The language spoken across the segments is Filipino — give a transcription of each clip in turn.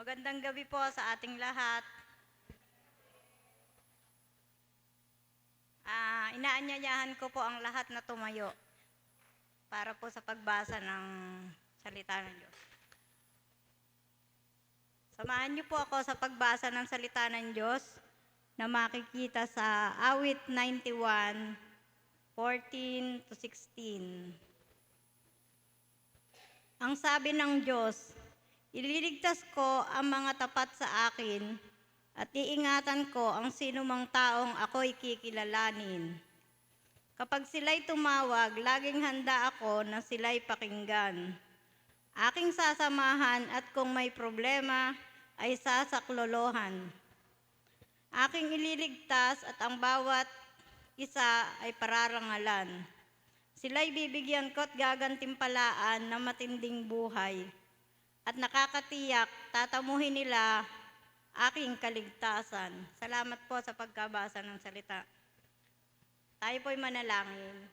Magandang gabi po sa ating lahat. Inaanyayahan ko po ang lahat na tumayo para po sa pagbasa ng salita ng Diyos. Samahan niyo po ako sa pagbasa ng salita ng Diyos na makikita sa awit 91, 14 to 16. Ang sabi ng Diyos, ililigtas ko ang mga tapat sa akin at iingatan ko ang sinumang taong ako'y kikilalanin. Kapag sila'y tumawag, laging handa ako na sila'y pakinggan. Aking sasamahan at kung may problema ay sasaklolohan. Aking ililigtas at ang bawat isa ay pararangalan. Sila'y bibigyan ko't gagantimpalaan na matinding buhay. At nakakatiyak, tatamuhin nila aking kaligtasan. Salamat po sa pagkabasa ng salita. Tayo po'y manalangin.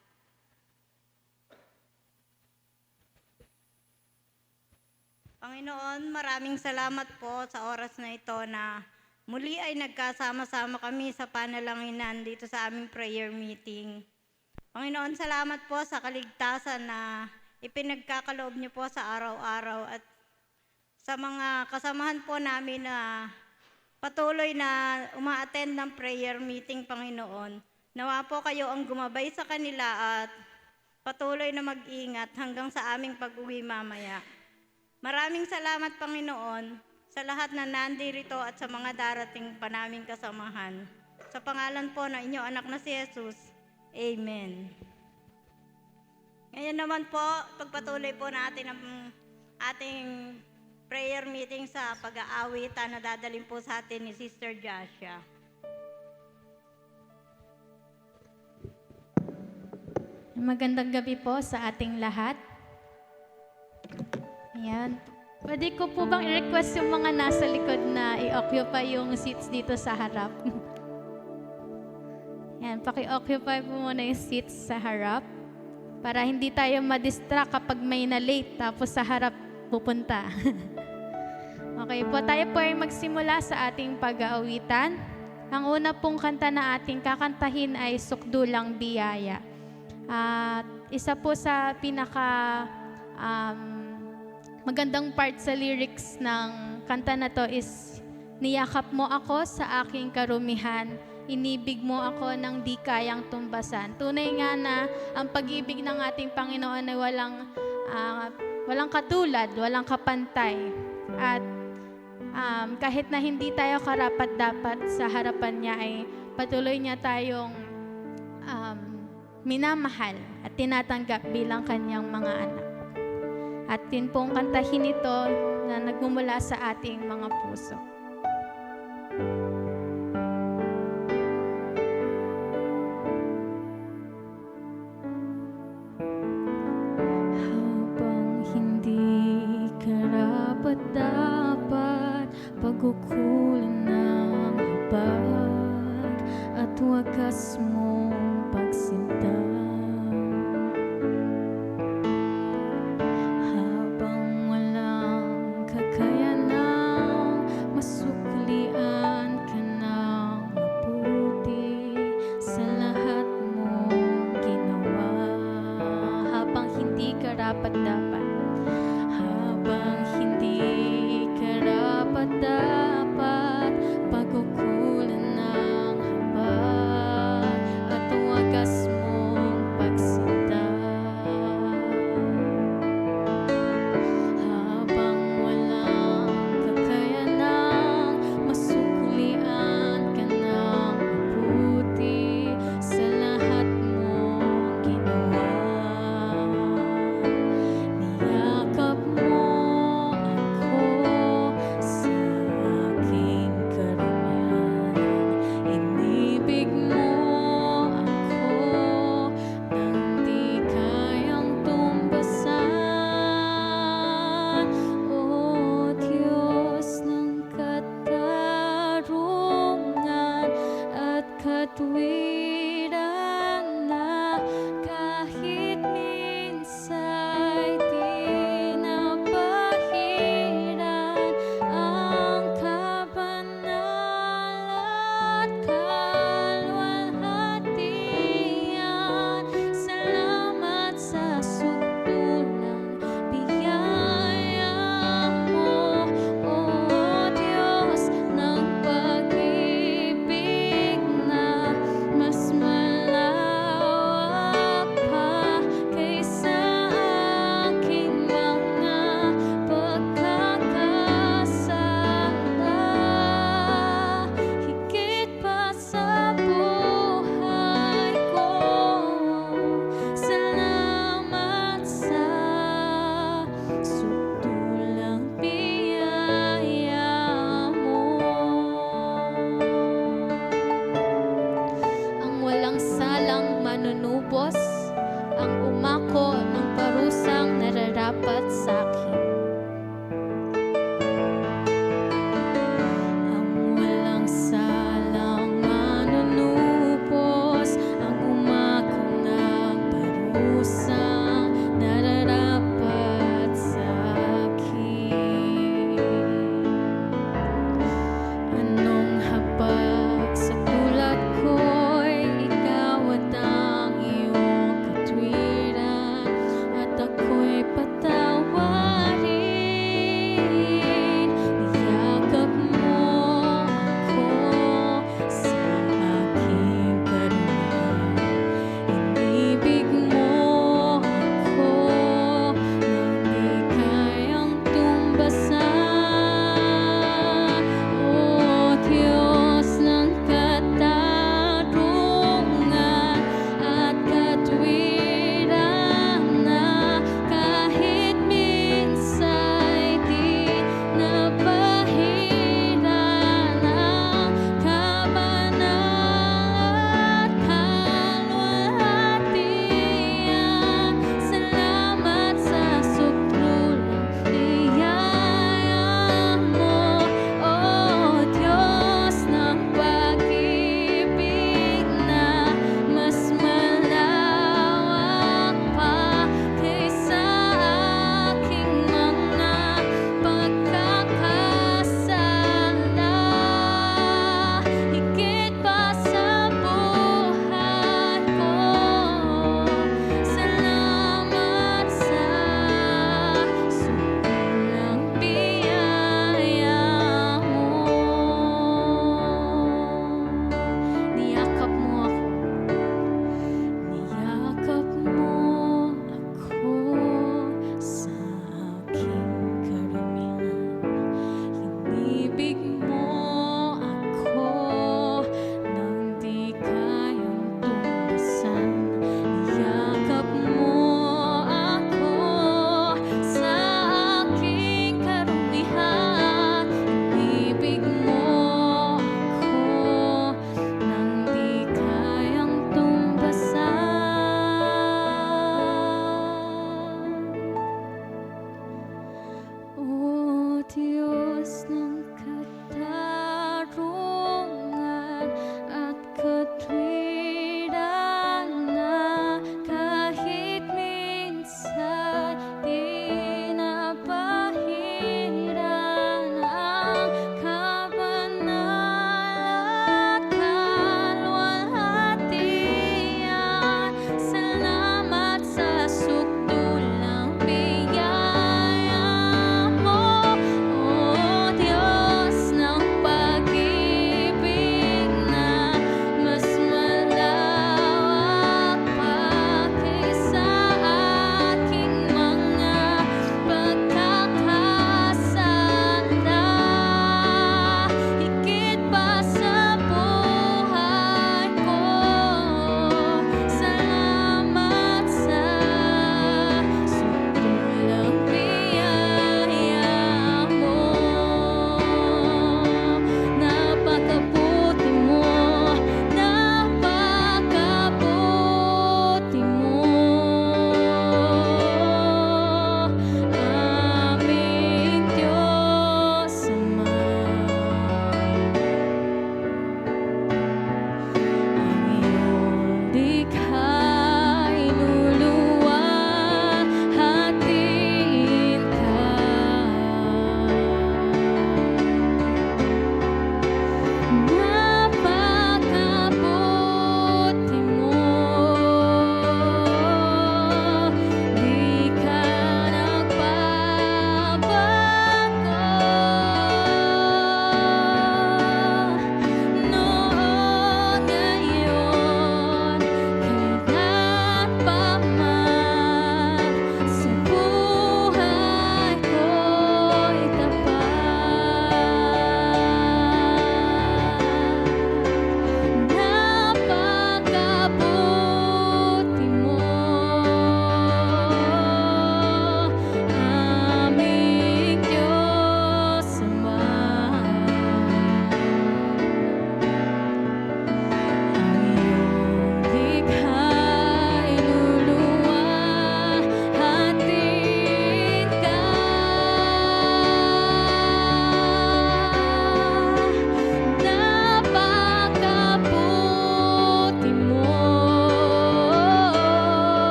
Panginoon, maraming salamat po sa oras na ito na muli ay nagkasama-sama kami sa panalanginan dito sa aming prayer meeting. Panginoon, salamat po sa kaligtasan na ipinagkakaloob niyo po sa araw-araw at sa mga kasamahan po namin na patuloy na uma-attend ng prayer meeting, Panginoon. Nawa po kayo ang gumabay sa kanila at patuloy na mag-ingat hanggang sa aming pag-uwi mamaya. Maraming salamat, Panginoon, sa lahat na nandirito at sa mga darating pa naming kasamahan. Sa pangalan po ng inyong anak na si Jesus, Amen. Ngayon naman po, pagpatuloy po natin ang ating prayer meeting sa pag-aawitan na dadalhin po sa atin ni Sister Joshua. Magandang gabi po sa ating lahat. Ayan. Pwede ko po bang i-request yung mga nasa likod na i-occupy yung seats dito sa harap? Ayan, paki-occupy po muna yung seats sa harap para hindi tayo ma-distract kapag may na-late tapos sa harap pupunta. Okay po, tayo po ay magsimula sa ating pag-aawitan. Ang una pong kanta na ating kakantahin ay Sukdulang Biyaya. At isa po sa pinaka magandang part sa lyrics ng kanta na to is, niyakap mo ako sa aking karumihan, inibig mo ako ng di kayang tumbasan. Tunay nga na ang pag-ibig ng ating Panginoon ay walang katulad, walang kapantay. At kahit na hindi tayo karapat-dapat sa harapan niya, ay patuloy niya tayong minamahal at tinatanggap bilang kanyang mga anak. At din pong kantahin ito na nagmumula sa ating mga puso. Habang hindi karapat-dapat, pagkukulan ng habag at wagas mong pagsinta. Habang walang kakayanang masuklian ka ng mabuti sa lahat mong ginawa. Habang hindi karapat-dapat, habang hindi karapat-dapat, pagkukulan ng habag at wagas mong pagsinta. Habang walang kakayanang masuklian ka ng mabuti sa lahat mong ginawa.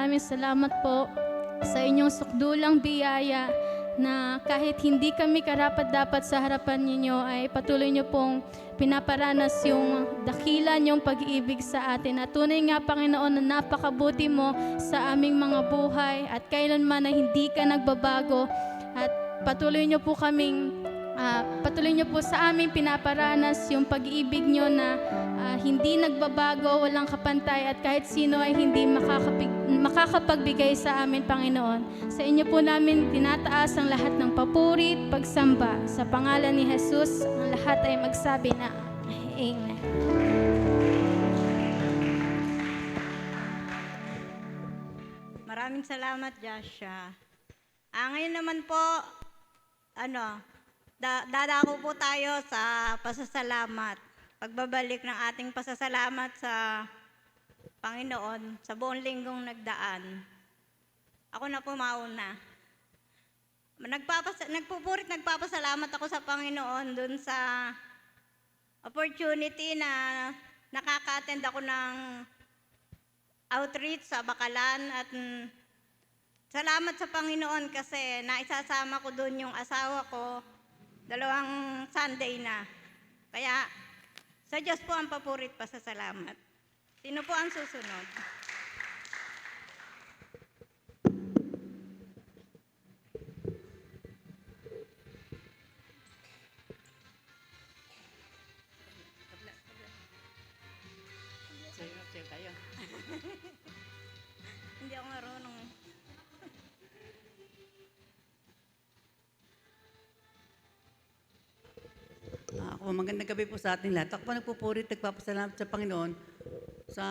maraming salamat po sa inyong sukdulang biyaya na kahit hindi kami karapat-dapat sa harapan ninyo ay patuloy nyo pong pinaparanas yung dakila niyong pag-ibig sa atin. At tunay nga, Panginoon, na napakabuti mo sa aming mga buhay at kailanman na hindi ka nagbabago. At patuloy nyo po sa amin pinaparanas yung pag-ibig nyo na hindi nagbabago, walang kapantay, at kahit sino ay hindi makakapagbigay sa amin, Panginoon. Sa inyo po namin tinataas ang lahat ng papuri at pagsamba. Sa pangalan ni Jesus, ang lahat ay magsabi na Amen. Maraming salamat, Joshua. Ngayon naman po, dadako po tayo sa pasasalamat. Pagbabalik ng ating pasasalamat sa Panginoon sa buong linggong nagdaan. Ako na po mauna. Nagpapasalamat ako sa Panginoon dun sa opportunity na nakaka-attend ako ng outreach sa Bakalan at salamat sa Panginoon kasi naisasama ko dun yung asawa ko 2 Sunday na. Kaya sa Diyos po ang papurit pa sa salamat. Sino po ang susunod? Hindi ako marunong. Magandang gabi po sa ating lahat. Ako po nagpupurit, nagpapasalamat sa Panginoon sa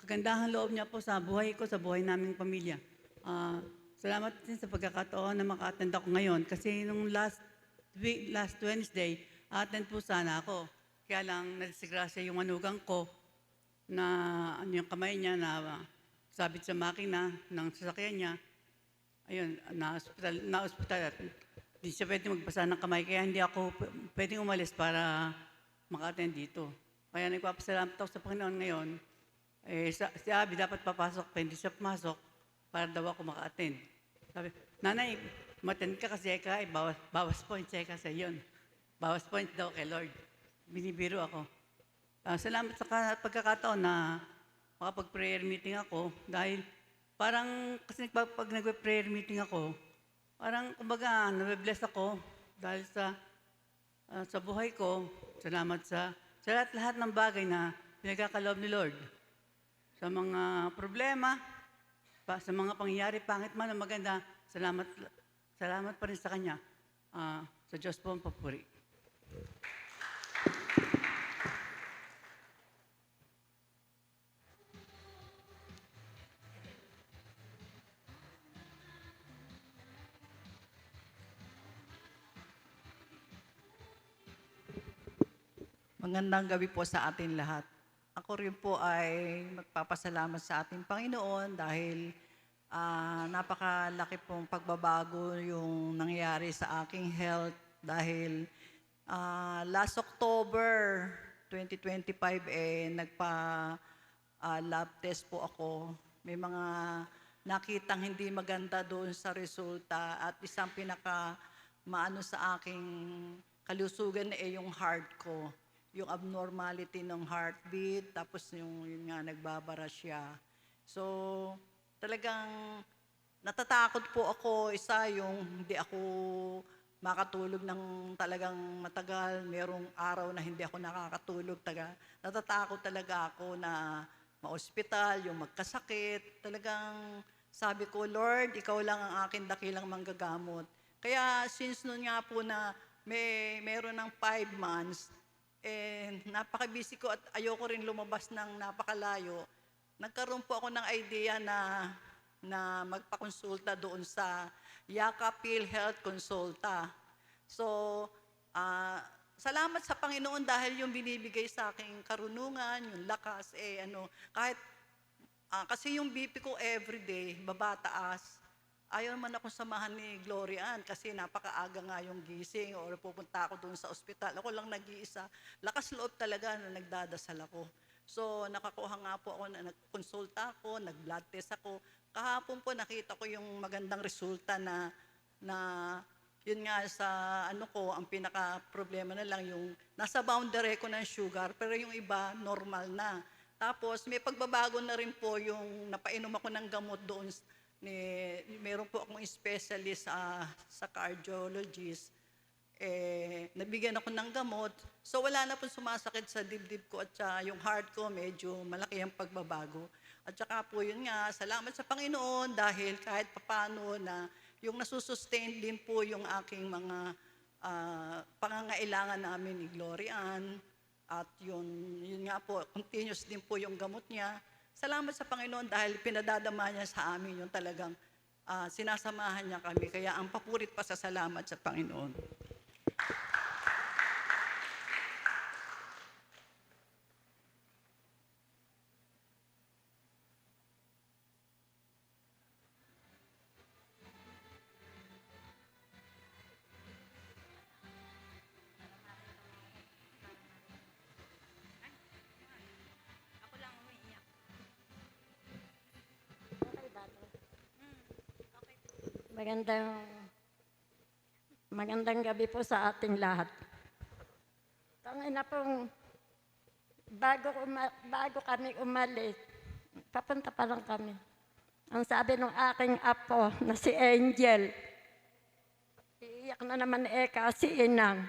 kagandahan loob niya po sa buhay ko, sa buhay naming pamilya. Salamat din sa pagkakataon na maka-attend ako ngayon kasi nung last Wednesday, attend po sana ako. Kaya lang nasigrasya yung manugang ko na yung kamay niya na sabit sa makina ng sasakyan niya. Ayun, na-hospital at hindi siya pwede magbasa ng kamay, kaya hindi ako pwedeng umalis para maka-attend dito. Kaya nagpapasalamat ako sa Panginoon ngayon. Si Abby dapat papasok, pero hindi siya pumasok para daw ako maka-attend. Sabi, Nanay, ma-attend ka kasi bawas points ka sa iyon. Bawas points daw kay Lord. Binibiro ako. Salamat sa pagkakataon na makapag-prayer meeting ako dahil parang kasi pag nag-prayer meeting ako, parang kumbaga nabe-bless ako dahil sa buhay ko. Salamat sa lahat ng bagay na pinagkakaloob ni Lord. Sa mga problema, sa mga pangyayari, pangit man o maganda, salamat pa rin sa Kanya. Sa Diyos po ang papuri. Magandang gabi po sa atin lahat. Ako rin po ay magpapasalamat sa ating Panginoon dahil napakalaki pong pagbabago yung nangyari sa aking health dahil last October 2025 nagpa-lab test po ako. May mga nakitang hindi maganda doon sa resulta at isang maano sa aking kalusugan yung heart ko. Yung abnormality ng heartbeat, tapos yun nga, nagbabara siya. So, talagang natatakot po ako. Isa, yung hindi ako makatulog ng talagang matagal. Merong araw na hindi ako nakakatulog. Natatakot talaga ako na ma-ospital, yung magkasakit. Talagang sabi ko, Lord, ikaw lang ang akin dakilang manggagamot. Kaya since noon nga po na meron ng 5 months, napaka-busy ko at ayoko rin lumabas ng napakalayo. Nagkaroon po ako ng idea na magpakonsulta doon sa Yaka PhilHealth Consulta. So, salamat sa Panginoon dahil yung binibigay sa aking karunungan, yung lakas, kasi yung BP ko everyday, babataas. Ayaw naman akong samahan ni Glorian kasi napakaaga nga yung gising or pupunta ako doon sa ospital. Ako lang nag-iisa. Lakas loob talaga na nagdadasal ako. So, nakakuha nga po ako na nagkonsulta ako, nag-blood test ako. Kahapon po nakita ko yung magandang resulta na yun nga sa ano ko, ang pinaka problema na lang yung nasa boundary ko ng sugar, pero yung iba normal na. Tapos may pagbabago na rin po yung napainom ako ng gamot doon ni meron po akong specialist sa cardiologist. Nabigyan ako ng gamot. So wala na po sumasakit sa dibdib ko at yung heart ko medyo malaki ang pagbabago. At saka po yun nga, salamat sa Panginoon dahil kahit papano na yung nasusustain din po yung aking mga pangangailangan namin ni Glorian. At yun nga po, continuous din po yung gamot niya. Salamat sa Panginoon dahil pinadadama niya sa amin yung talagang sinasamahan niya kami. Kaya ang papurit pa sa salamat sa Panginoon. Ako lang umiiyak. Magandang gabi po sa ating lahat. Tangina pong bago kami umalis, papunta pa lang kami. Ang sabi ng aking apo na si Angel, iiyak na naman kasi inang.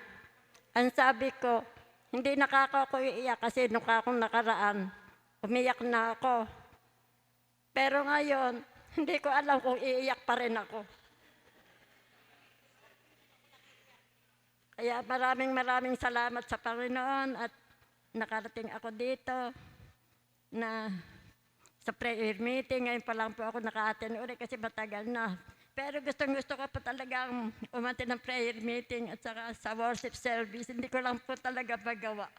Ang sabi ko, hindi nakaka ko iiyak kasi nung akong nakaraan, umiyak na ako. Pero ngayon, hindi ko alam kung iiyak pa rin ako. Kaya maraming salamat sa Panginoon at nakarating ako dito na sa prayer meeting. Ngayon pa lang po ako naka-attend ulit kasi matagal na. Pero gusto ko po talagang umati ng prayer meeting at saka sa worship service. Hindi ko lang po talaga magawa.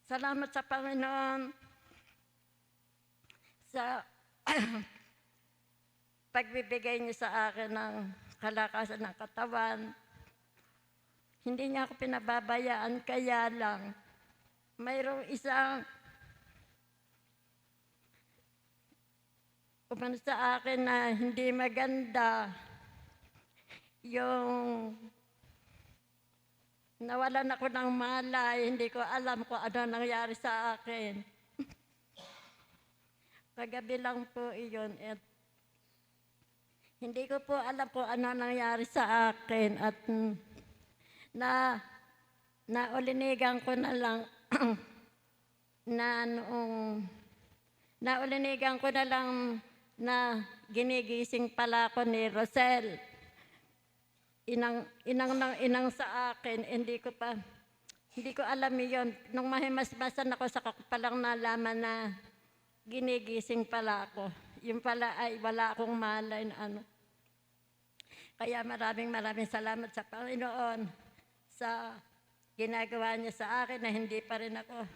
Salamat sa Panginoon sa pagbibigay niya sa akin ng kalakasan ng katawan. Hindi niya ako pinababayaan, kaya lang mayroong isang umano sa akin na hindi maganda. Yung nawalan ako ng malay, hindi ko alam kung ano nangyari sa akin. Kagabi lang po iyon at hindi ko po alam kung ano nangyari sa akin at naulinigan ko na lang naulinigan ko na lang na ginigising pala ako ni Rosel. Inang sa akin, hindi ko alam yun. Nung mahimasmasan ako, saka ko palang nalaman na ginigising pala ako. Yung pala ay wala akong malay na ano. Kaya maraming salamat sa Panginoon sa ginagawa niya sa akin na hindi pa rin ako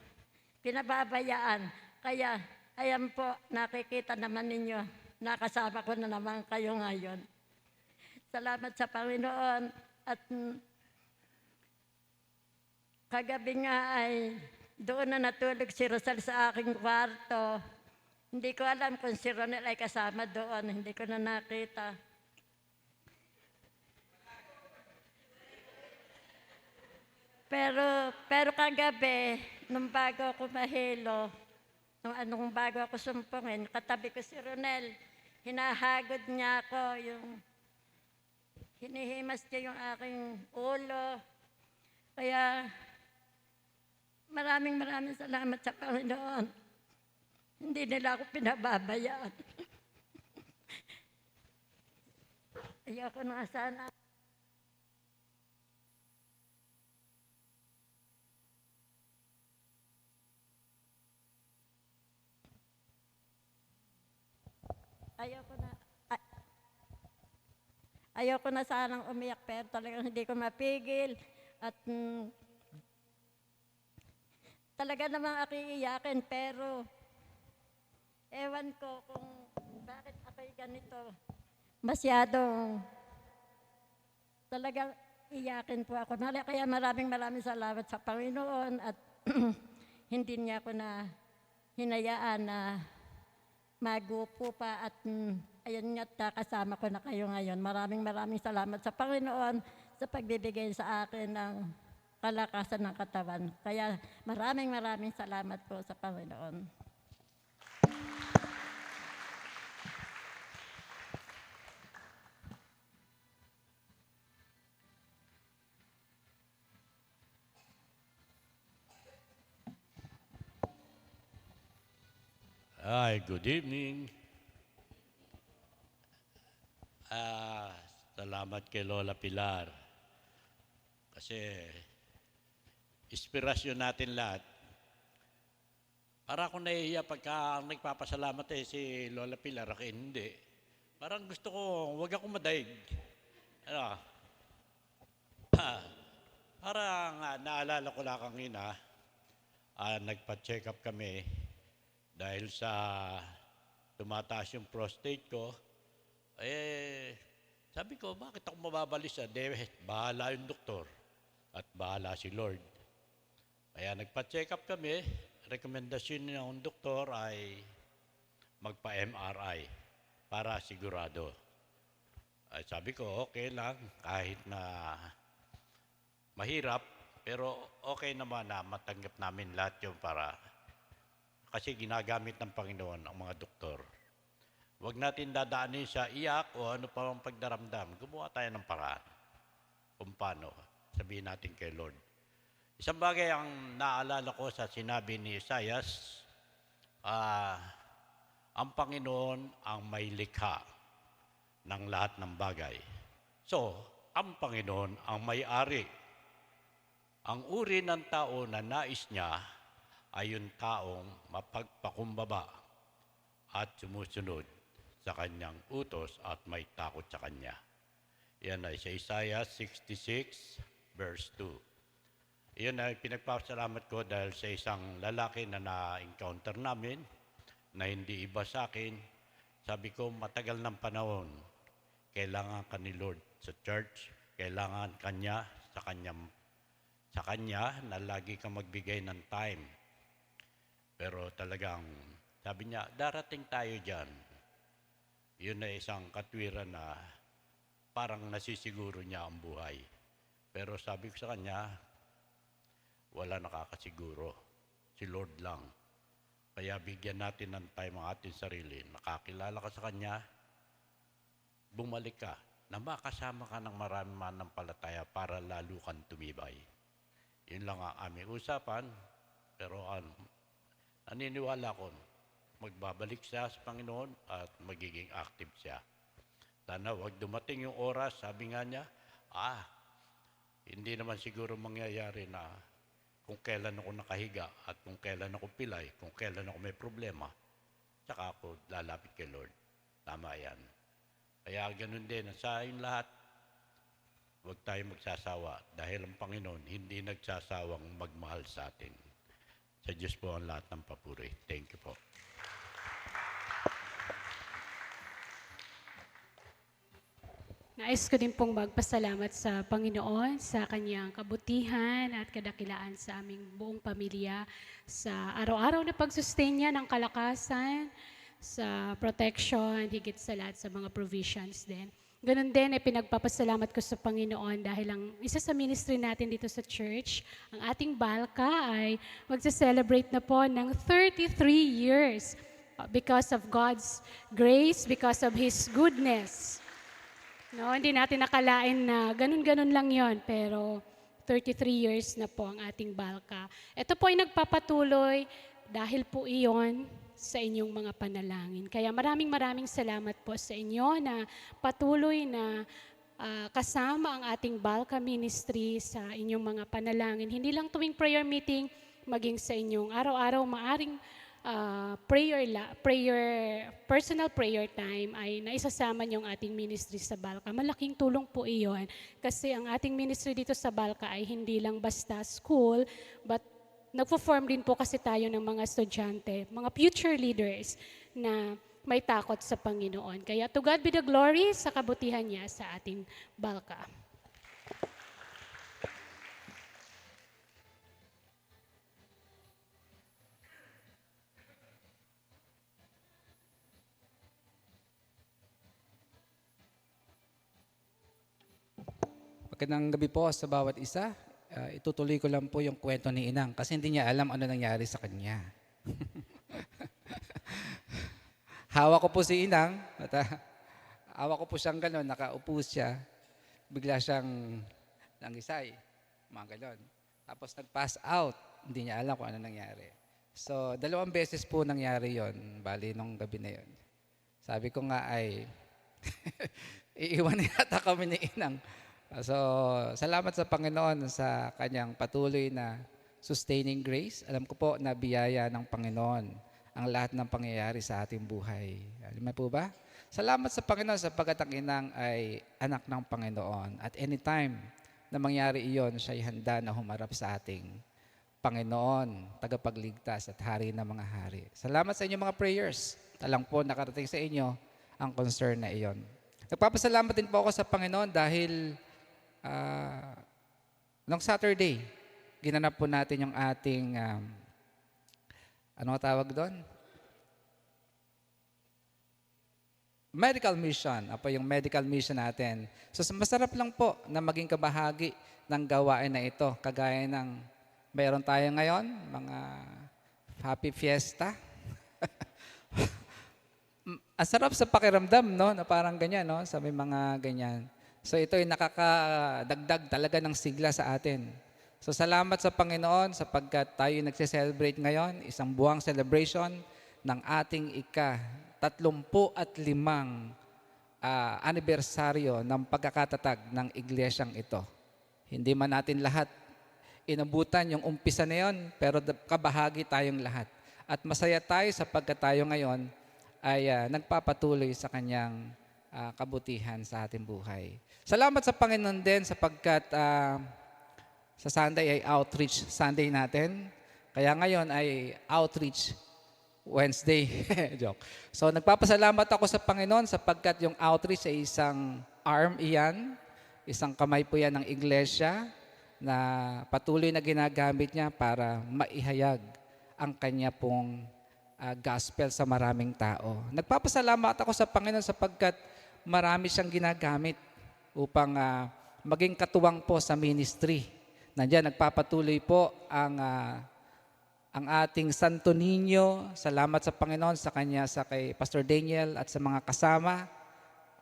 pinababayaan. Kaya ayan po, nakikita naman ninyo, nakasama ko na naman kayo ngayon. Salamat sa Panginoon at kagabi nga ay doon na natulog si Rosal sa aking kwarto. Hindi ko alam kung si Ronel ay kasama doon. Hindi ko na nakita. Pero kagabi, nung bago ako mahilo, nung bago ako sumpungin, katabi ko si Ronel. Hinahagod niya ako, hinihimas niya yung aking ulo. Kaya maraming salamat sa Panginoon. Hindi nila ako pinababayaan. Ayoko na sana. Ayoko na sanang umiyak pero talagang hindi ko mapigil at talaga namang ako iiyakin pero ewan ko kung bakit ako'y ganito. Masyadong talagang iyakin po ako. Kaya maraming salamat sa Panginoon at hindi niya ako na hinayaan na magupo pa at ayun nga kasama ko na kayo ngayon. Maraming salamat sa Panginoon sa pagbibigay sa akin ng kalakasan ng katawan. Kaya maraming salamat po sa Panginoon. Hi, good evening. Salamat kay Lola Pilar. Kasi inspirasyon natin lahat. Para akong nahihiya pagka nagpapasalamat si Lola Pilar, ako hindi. Parang gusto ko, huwag akong madaig. Ano? Parang naalala ko lang kanina, nagpa-check up kami dahil sa tumataas yung prostate ko. Sabi ko, bakit ako mababalis? Bahala yung doktor at bahala si Lord. Kaya nagpa-check up kami. Rekomendasyon ng doktor ay magpa-MRI para sigurado. Ay sabi ko, okay lang, kahit na mahirap, pero okay naman na matanggap namin lahat yun para kasi ginagamit ng Panginoon ang mga doktor. Huwag natin dadaanin sa iyak o ano pa ang pagdaramdam. Gumawa tayo ng paraan kung paano. Sabihin natin kay Lord. Isang bagay ang naalala ko sa sinabi ni Isaias, ang Panginoon ang may likha ng lahat ng bagay. So, ang Panginoon ang may-ari. Ang uri ng tao na nais niya ay yung taong mapagpakumbaba at sumusunod sa kanyang utos at may takot sa kanya. Yan ay sa Isaiah 66 verse 2. Yan ay pinagpapasalamat ko dahil sa isang lalaki na na-encounter namin na hindi iba sa akin. Sabi ko, matagal ng panahon, kailangan ka ni Lord sa church, kailangan kanya sa kanya na lagi kang magbigay ng time. Pero talagang, sabi niya, darating tayo dyan. Yun na isang katwiran na parang nasisiguro niya ang buhay. Pero sabi ko sa kanya, wala nakakasiguro. Si Lord lang. Kaya bigyan natin ng time ang ating sarili. Nakakilala ka sa Kanya, bumalik ka, na makasama ka ng marami mananampalataya para lalo kang tumibay. Yun lang ang aming usapan, pero naniniwala ko, magbabalik siya sa Panginoon at magiging active siya. Sana wag dumating yung oras, sabi nga niya, hindi naman siguro mangyayari na kung kailan ako nakahiga at kung kailan ako pilay, kung kailan ako may problema, saka ako lalapit kay Lord. Tama yan. Kaya ganun din, sa ayon lahat, huwag tayo magsasawa dahil ang Panginoon hindi nagsasawang magmahal sa atin. Sa Diyos po ang lahat ng papuri. Thank you po. Nais ko din pong magpasalamat sa Panginoon sa kanyang kabutihan at kadakilaan sa aming buong pamilya, sa araw-araw na pagsustain niya ng kalakasan, sa protection, higit sa lahat sa mga provisions din. Ganun din ay pinagpapasalamat ko sa Panginoon dahil ang isa sa ministry natin dito sa church, ang ating Balka ay magsa-celebrate na po ng 33 years because of God's grace, because of His goodness. No, hindi natin nakalain na ganun-ganun lang yon, pero 33 years na po ang ating Balka. Ito po ay nagpapatuloy dahil po iyon sa inyong mga panalangin. Kaya maraming salamat po sa inyo na patuloy na kasama ang ating Balka Ministry sa inyong mga panalangin. Hindi lang tuwing prayer meeting, maging sa inyong araw-araw maaring personal prayer time ay naisasama niyong ating ministry sa Balka. Malaking tulong po iyon kasi ang ating ministry dito sa Balka ay hindi lang basta school, but nagpo-form din po kasi tayo ng mga estudyante, mga future leaders na may takot sa Panginoon. Kaya to God be the glory sa kabutihan niya sa ating Balka. Magandang gabi po sa bawat isa. Itutuloy ko lang po yung kwento ni Inang kasi hindi niya alam ano nangyari sa kanya. Hawak ko po si Inang at hawak ko po siyang gano'n, nakaupo siya. Bigla siyang nangisay, mga gano'n. Tapos nag-pass out, hindi niya alam kung ano nangyari. So, 2 beses po nangyari yon, bali nung gabi na yon. Sabi ko nga ay, iiwan yata kami ni Inang. So, salamat sa Panginoon sa kanyang patuloy na sustaining grace. Alam ko po na biyaya ng Panginoon ang lahat ng pangyayari sa ating buhay. Alam mo po ba? Salamat sa Panginoon sapagkat ang Inang ay anak ng Panginoon. At anytime na mangyari iyon, siya ay handa na humarap sa ating Panginoon, tagapagligtas at hari ng mga hari. Salamat sa inyong mga prayers. Alam po, nakarating sa inyo ang concern na iyon. Nagpapasalamat din po ako sa Panginoon dahil noong Saturday, ginanap po natin yung ating, ano tawag doon? Medical mission. Apo yung medical mission natin. So masarap lang po na maging kabahagi ng gawain na ito. Kagaya ng mayroon tayo ngayon, mga happy fiesta. Ang sarap sa pakiramdam, no? Na parang ganyan, no? Sa may mga ganyan. So ito ay nakakadagdag talaga ng sigla sa atin. So salamat sa Panginoon sapagkat tayo nagse-celebrate ngayon, isang buwang celebration ng ating ika-35 anibersaryo ng pagkakatatag ng iglesyang ito. Hindi man natin lahat inabutan yung umpisa na yon, pero kabahagi tayong lahat. At masaya tayo sapagkat tayo ngayon ay nagpapatuloy sa kanyang kabutihan sa ating buhay. Salamat sa Panginoon din sapagkat sa Sunday ay outreach Sunday natin. Kaya ngayon ay outreach Wednesday. Joke. So nagpapasalamat ako sa Panginoon sapagkat yung outreach ay isang arm iyan, isang kamay po yan ng iglesia na patuloy na ginagamit niya para maihayag ang kanya pong gospel sa maraming tao. Nagpapasalamat ako sa Panginoon sapagkat marami siyang ginagamit upang maging katuwang po sa ministry. Nandiyan, nagpapatuloy po ang ating Santo Niño. Salamat sa Panginoon sa kanya, sa kay Pastor Daniel at sa mga kasama.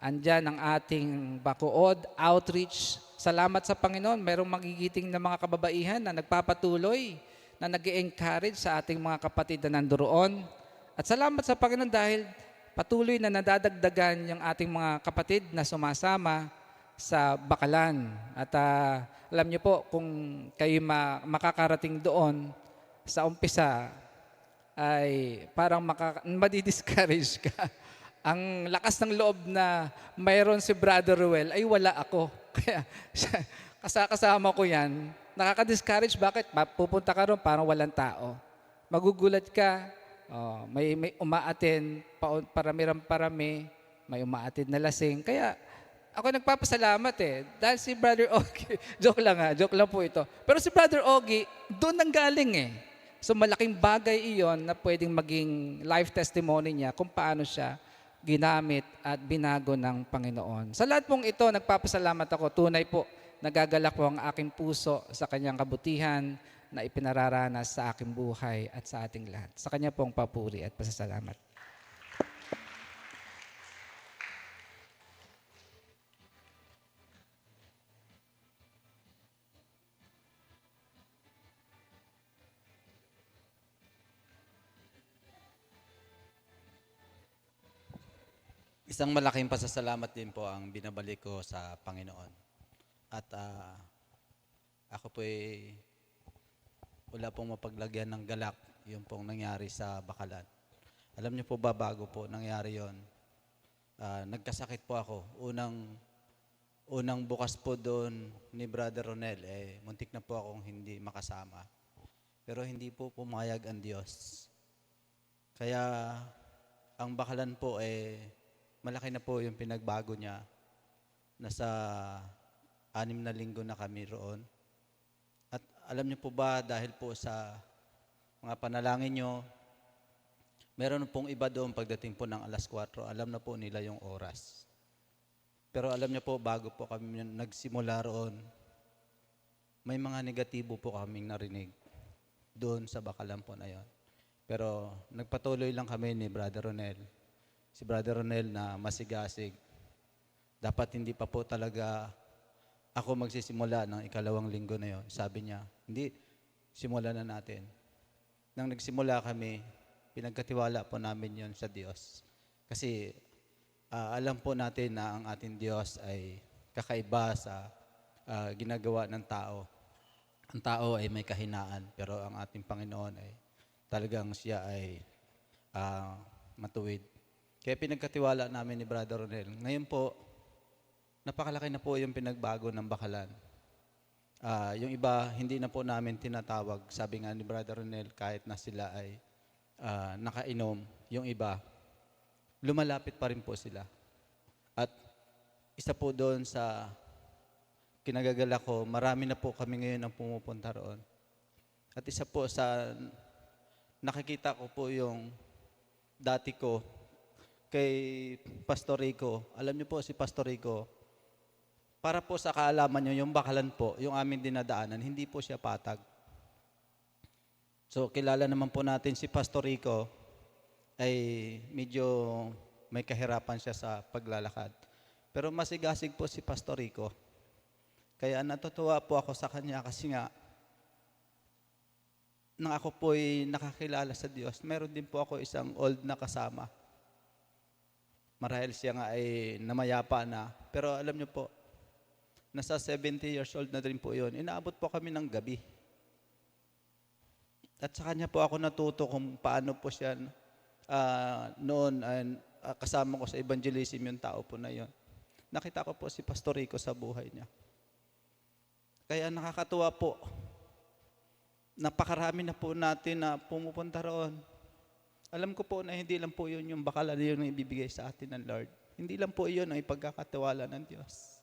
Andyan ang ating Bacood Outreach. Salamat sa Panginoon, mayroong magigiting na mga kababaihan na nagpapatuloy, na nag-encourage sa ating mga kapatid na nandoon. At salamat sa Panginoon dahil patuloy na nadadagdagan yung ating mga kapatid na sumasama sa Bakalan. At alam niyo po, kung kayo makakarating doon sa umpisa, ay parang madidiscourage ka. Ang lakas ng loob na mayroon si Brother Ruel ay wala ako. Kaya kasama ko yan. Nakaka-discourage. Bakit? Pupunta ka ron, parang walang tao. Magugulat ka. May umaatin, parami, may umaatin na lasing. Kaya ako nagpapasalamat dahil si Brother Ogie, joke lang po ito. Pero si Brother Ogie, doon nang galing So malaking bagay iyon na pwedeng maging life testimony niya kung paano siya ginamit at binago ng Panginoon. Sa lahat pong ito, nagpapasalamat ako. Tunay po, nagagalak po ang aking puso sa kanyang kabutihan na ipinararanas sa aking buhay at sa ating lahat. Sa kanya pong papuri at pasasalamat. Isang malaking pasasalamat din po ang binabalik ko sa Panginoon. At ako po wala pong mapaglagyan ng galak yung pong nangyari sa Bakalan. Alam niyo po ba, bago po nangyari yon, nagkasakit po ako. Unang bukas po doon ni Brother Ronel, muntik na po akong hindi makasama. Pero hindi po pumayag ang Diyos. Kaya ang Bakalan po malaki na po yung pinagbago niya. Nasa 6 na linggo na kami roon. At alam niyo po ba, dahil po sa mga panalangin niyo, meron pong iba doon pagdating po ng 4:00, alam na po nila yung oras. Pero alam niyo po, bago po kami nagsimula roon, may mga negatibo po kaming narinig doon sa bakalan po na yon. Pero nagpatuloy lang kami ni Brother Ronel. Si Brother Ronel na masigasig. Dapat hindi pa po talaga ako magsisimula ng ikalawang linggo na yon. Sabi niya, hindi, simulan na natin. Nang nagsimula kami, pinagkatiwala po namin yon sa Diyos. Kasi alam po natin na ang ating Diyos ay kakaiba sa ginagawa ng tao. Ang tao ay may kahinaan, pero ang ating Panginoon ay talagang siya ay matuwid. Kaya pinagkatiwala namin ni Brother Ronel. Ngayon po, napakalaki na po yung pinagbago ng bakalan. Yung iba, hindi na po namin tinatawag. Sabi nga ni Brother Ronel, kahit na sila ay nakainom, yung iba, lumalapit pa rin po sila. At isa po doon sa kinagagala ko, marami na po kami ngayon ang pumupunta roon. At isa po sa nakikita ko po yung dati ko kay Pastor Rico. Alam niyo po si Pastor Rico, para po sa kaalaman niyo, yung bakalan po, yung aming dinadaanan, hindi po siya patag. So kilala naman po natin si Pastor Rico ay medyo may kahirapan siya sa paglalakad. Pero masigasig po si Pastor Rico. Kaya natutuwa po ako sa kanya kasi nga, nang ako po'y nakakilala sa Diyos, meron din po ako isang old na kasama. Marahil siya nga ay namayapa na. Pero alam niyo po, nasa 70 years old na rin po yun. Inaabot po kami ng gabi. At sa kanya po ako natuto kung paano po siya noon kasama ko sa evangelism yung tao po na yun. Nakita ko po si Pastor Rico sa buhay niya. Kaya nakakatuwa po. Napakarami na po natin na pumupunta roon. Alam ko po na hindi lang po yun yung bakalan yun ang ibibigay sa atin ng Lord. Hindi lang po yun ang ipagkakatiwala ng Diyos.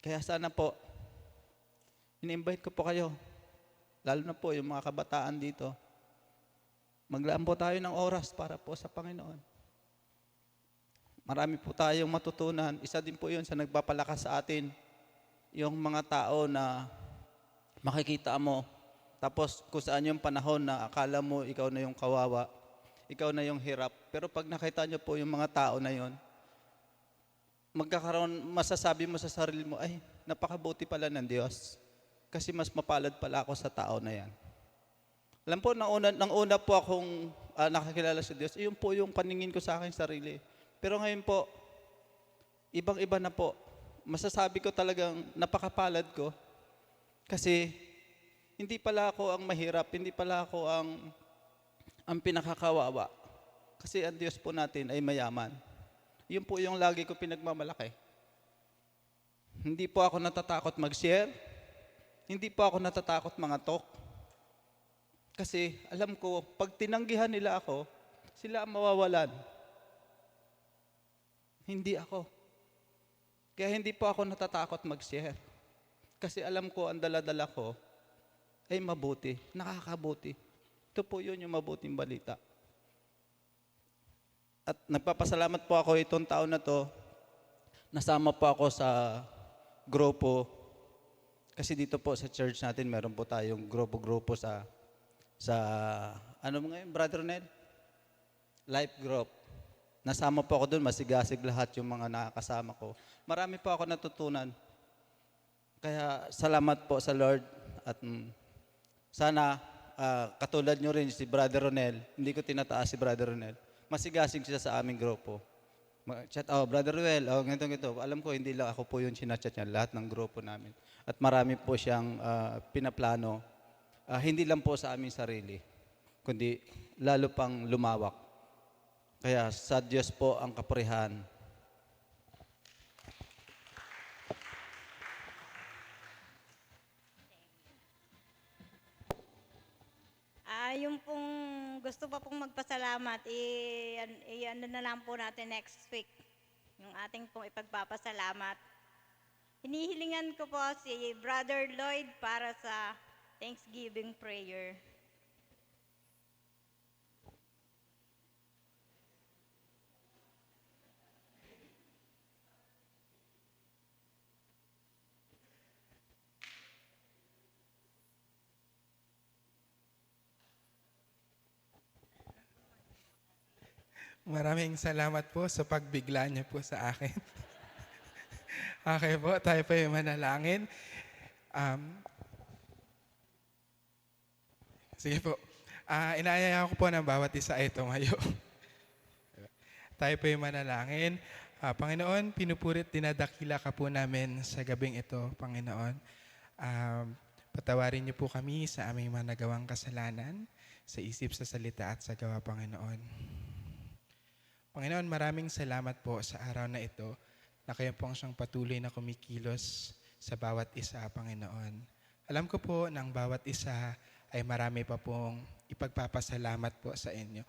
Kaya sana po, ini-invite ko po kayo, lalo na po yung mga kabataan dito, maglaan po tayo ng oras para po sa Panginoon. Marami po tayong matutunan. Isa din po yun sa nagpapalakas sa atin. Yung mga tao na makikita mo, tapos kung saan yung panahon na akala mo ikaw na yung kawawa, ikaw na yung hirap. Pero pag nakita nyo po yung mga tao na yon, masasabi mo sa sarili mo, ay, napakabuti pala ng Diyos. Kasi mas mapalad pala ako sa tao na yan. Alam po, nang una po akong nakakilala sa Diyos, yun po yung paningin ko sa aking sarili. Pero ngayon po, ibang-iba na po. Masasabi ko talagang napakapalad ko. Kasi hindi pala ako ang mahirap, hindi pala ako ang pinakakawawa. Kasi ang Diyos po natin ay mayaman. Yun po yung lagi ko pinagmamalaki. Hindi po ako natatakot mag-share. Hindi po ako natatakot mga talk. Kasi alam ko, pag tinanggihan nila ako, sila ang mawawalan. Hindi ako. Kaya hindi po ako natatakot mag-share. Kasi alam ko, ang dala-dala ko ay mabuti, nakakabuti. Ito po yun yung mabuting balita. At nagpapasalamat po ako itong taon na to. Nasama po ako sa grupo. Kasi dito po sa church natin, meron po tayong grupo-grupo sa ano mo ngayon, Brother Ned? Life group. Nasama po ako doon, masigasig lahat yung mga nakakasama ko. Marami po ako natutunan. Kaya salamat po sa Lord at sana katulad nyo rin si Brother Ronel, hindi ko tinataas si Brother Ronel, masigasig siya sa aming grupo. Chat, Brother Ronel, ganito. Alam ko, hindi lang ako po yung sinachat niya, lahat ng grupo namin. At marami po siyang pinaplano, hindi lang po sa aming sarili, kundi lalo pang lumawak. Kaya sa Diyos po ang kapurihan. Yung pong gusto pa pong magpasalamat, ano na lang po natin next week, yung ating pong ipagpapasalamat. Hinihilingan ko po si Brother Lloyd para sa Thanksgiving prayer. Maraming salamat po sa pagbigla niyo po sa akin. Okay po, tayo po yung manalangin. Sige po. Inaayaya ko po ng bawat isa ay tumayo. Tayo po yung manalangin. Panginoon, pinupurit, dinadakila ka po namin sa gabing ito, Panginoon. Patawarin niyo po kami sa aming mga nagawang kasalanan, sa isip, sa salita at sa gawa, Panginoon. Panginoon, maraming salamat po sa araw na ito na kayo po ang siyang patuloy na kumikilos sa bawat isa, Panginoon. Alam ko po ng bawat isa ay marami pa pong ipagpapasalamat po sa inyo.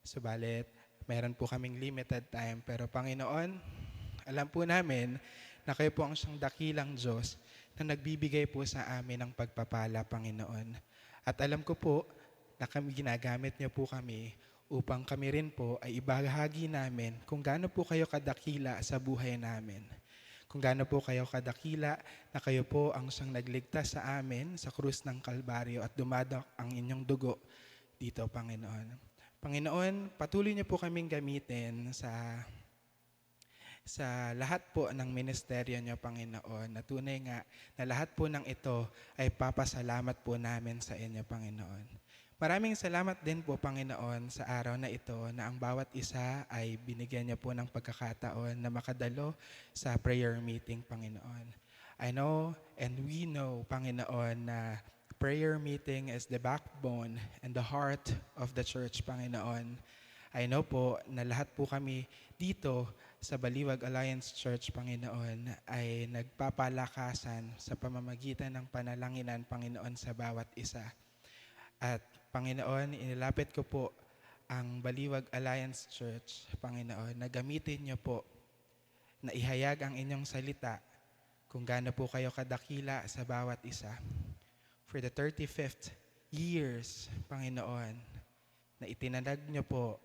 Subalit, meron po kaming limited time, pero Panginoon, alam po namin na kayo po ang siyang dakilang Diyos na nagbibigay po sa amin ng pagpapala, Panginoon. At alam ko po na kami ginagamit niyo po kami upang kami rin po ay ibahagi namin kung gaano po kayo kadakila sa buhay namin. Kung gaano po kayo kadakila na kayo po ang siyang nagligtas sa amin sa krus ng Kalbaryo at dumadak ang inyong dugo dito, Panginoon. Panginoon, patuloy niyo po kaming gamitin sa lahat po ng ministeryo niyo, Panginoon, na tunay nga na lahat po ng ito ay papasalamat po namin sa inyo, Panginoon. Maraming salamat din po, Panginoon, sa araw na ito na ang bawat isa ay binigyan niyo po ng pagkakataon na makadalo sa prayer meeting, Panginoon. I know and we know, Panginoon, na prayer meeting is the backbone and the heart of the church, Panginoon. I know po na lahat po kami dito sa Baliwag Alliance Church, Panginoon, ay nagpapalakasan sa pamamagitan ng panalanginan, Panginoon, sa bawat isa. At Panginoon, inilapit ko po ang Baliwag Alliance Church, Panginoon, na gamitin niyo po na ihayag ang inyong salita kung gaano po kayo kadakila sa bawat isa. For the 35th years, Panginoon, na itinanag niyo po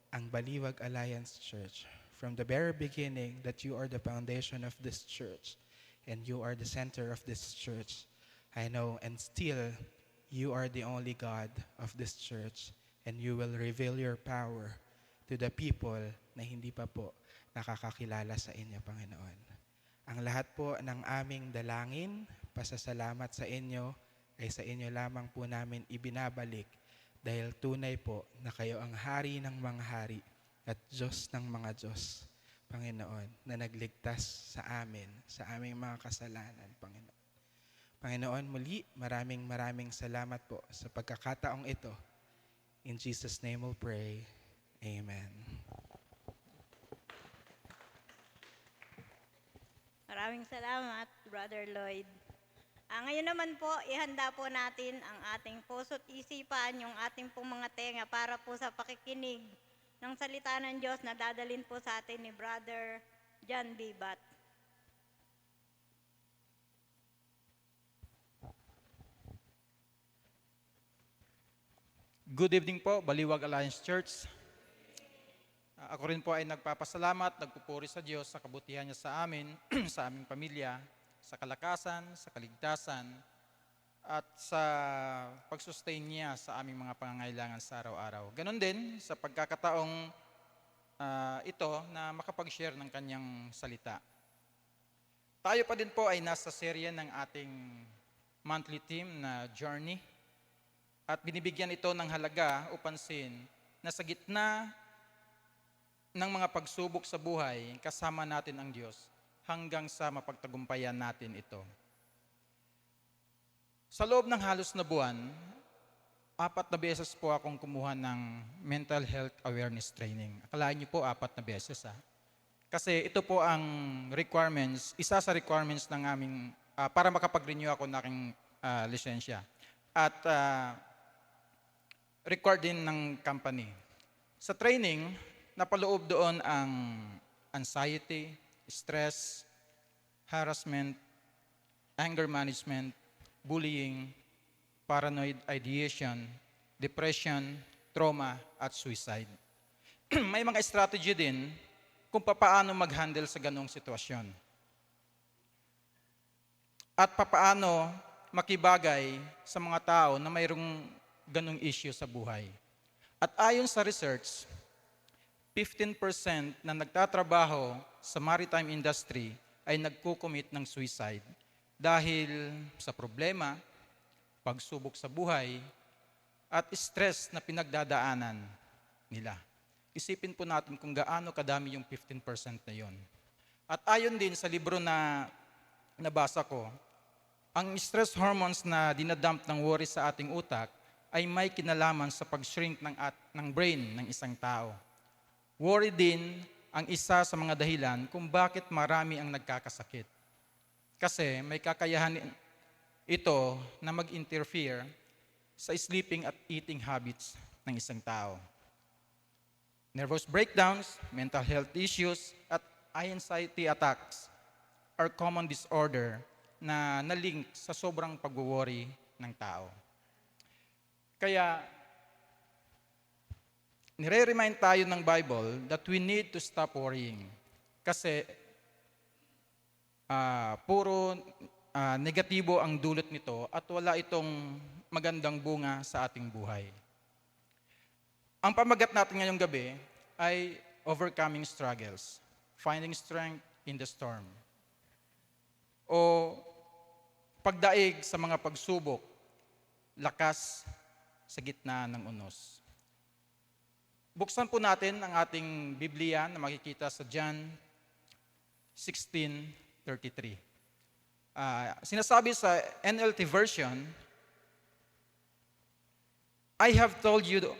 ang Baliwag Alliance Church. From the very beginning that you are the foundation of this church and you are the center of this church. I know, and still, you are the only God of this church and you will reveal your power to the people na hindi pa po nakakakilala sa inyo, Panginoon. Ang lahat po ng aming dalangin, pasasalamat sa inyo, ay sa inyo lamang po namin ibinabalik dahil tunay po na kayo ang hari ng mga hari at Diyos ng mga Diyos, Panginoon, na nagligtas sa amin, sa aming mga kasalanan, Panginoon. Panginoon, muli, maraming salamat po sa pagkakataong ito. In Jesus' name we'll pray. Amen. Maraming salamat, Brother Lloyd. Ngayon naman po, ihanda po natin ang ating puso't isipan, yung ating pong mga tenga para po sa pakikinig ng salita ng Diyos na dadalhin po sa atin ni Brother John Bibat. Good evening po, Baliwag Alliance Church. Ako rin po ay nagpapasalamat, nagpupuri sa Diyos sa kabutihan niya sa amin, sa aming pamilya, sa kalakasan, sa kaligtasan, at sa pagsustain niya sa aming mga pangangailangan sa araw-araw. Ganon din sa pagkakataong ito na makapag-share ng kanyang salita. Tayo pa din po ay nasa serye ng ating monthly theme na Journey. At binibigyan ito ng halaga o pansin na sa gitna ng mga pagsubok sa buhay, kasama natin ang Diyos hanggang sa mapagtagumpayan natin ito. Sa loob ng halos na buwan, 4 na beses po akong kumuha ng mental health awareness training. Akalain niyo po 4 na beses. Kasi ito po ang requirements, isa sa requirements ng aming, para makapag-renew ako ng aking lisensya. At required din ng company. Sa training, napaloob doon ang anxiety, stress, harassment, anger management, bullying, paranoid ideation, depression, trauma, at suicide. May mga strategy din kung paano mag-handle sa ganong sitwasyon. At paano makibagay sa mga tao na mayroong ganong issue sa buhay. At ayon sa research, 15% na nagtatrabaho sa maritime industry ay nagkukumit ng suicide dahil sa problema, pagsubok sa buhay, at stress na pinagdadaanan nila. Isipin po natin kung gaano kadami yung 15% na yon. At ayon din sa libro na nabasa ko, ang stress hormones na dinadump ng worry sa ating utak ay may kinalaman sa pag-shrink ng brain ng isang tao. Worry din ang isa sa mga dahilan kung bakit marami ang nagkakasakit. Kasi may kakayahan ito na mag-interfere sa sleeping at eating habits ng isang tao. Nervous breakdowns, mental health issues, at anxiety attacks are common disorder na nalink sa sobrang pag-worry ng tao. Kaya, nire-remind tayo ng Bible that we need to stop worrying. Kasi puro negatibo ang dulot nito at wala itong magandang bunga sa ating buhay. Ang pamagat natin ngayong gabi ay overcoming struggles, finding strength in the storm. O pagdaig sa mga pagsubok, lakas sa gitna ng unos. Buksan po natin ang ating Biblia na makikita sa John 16:33. Sinasabi sa NLT version, I have told you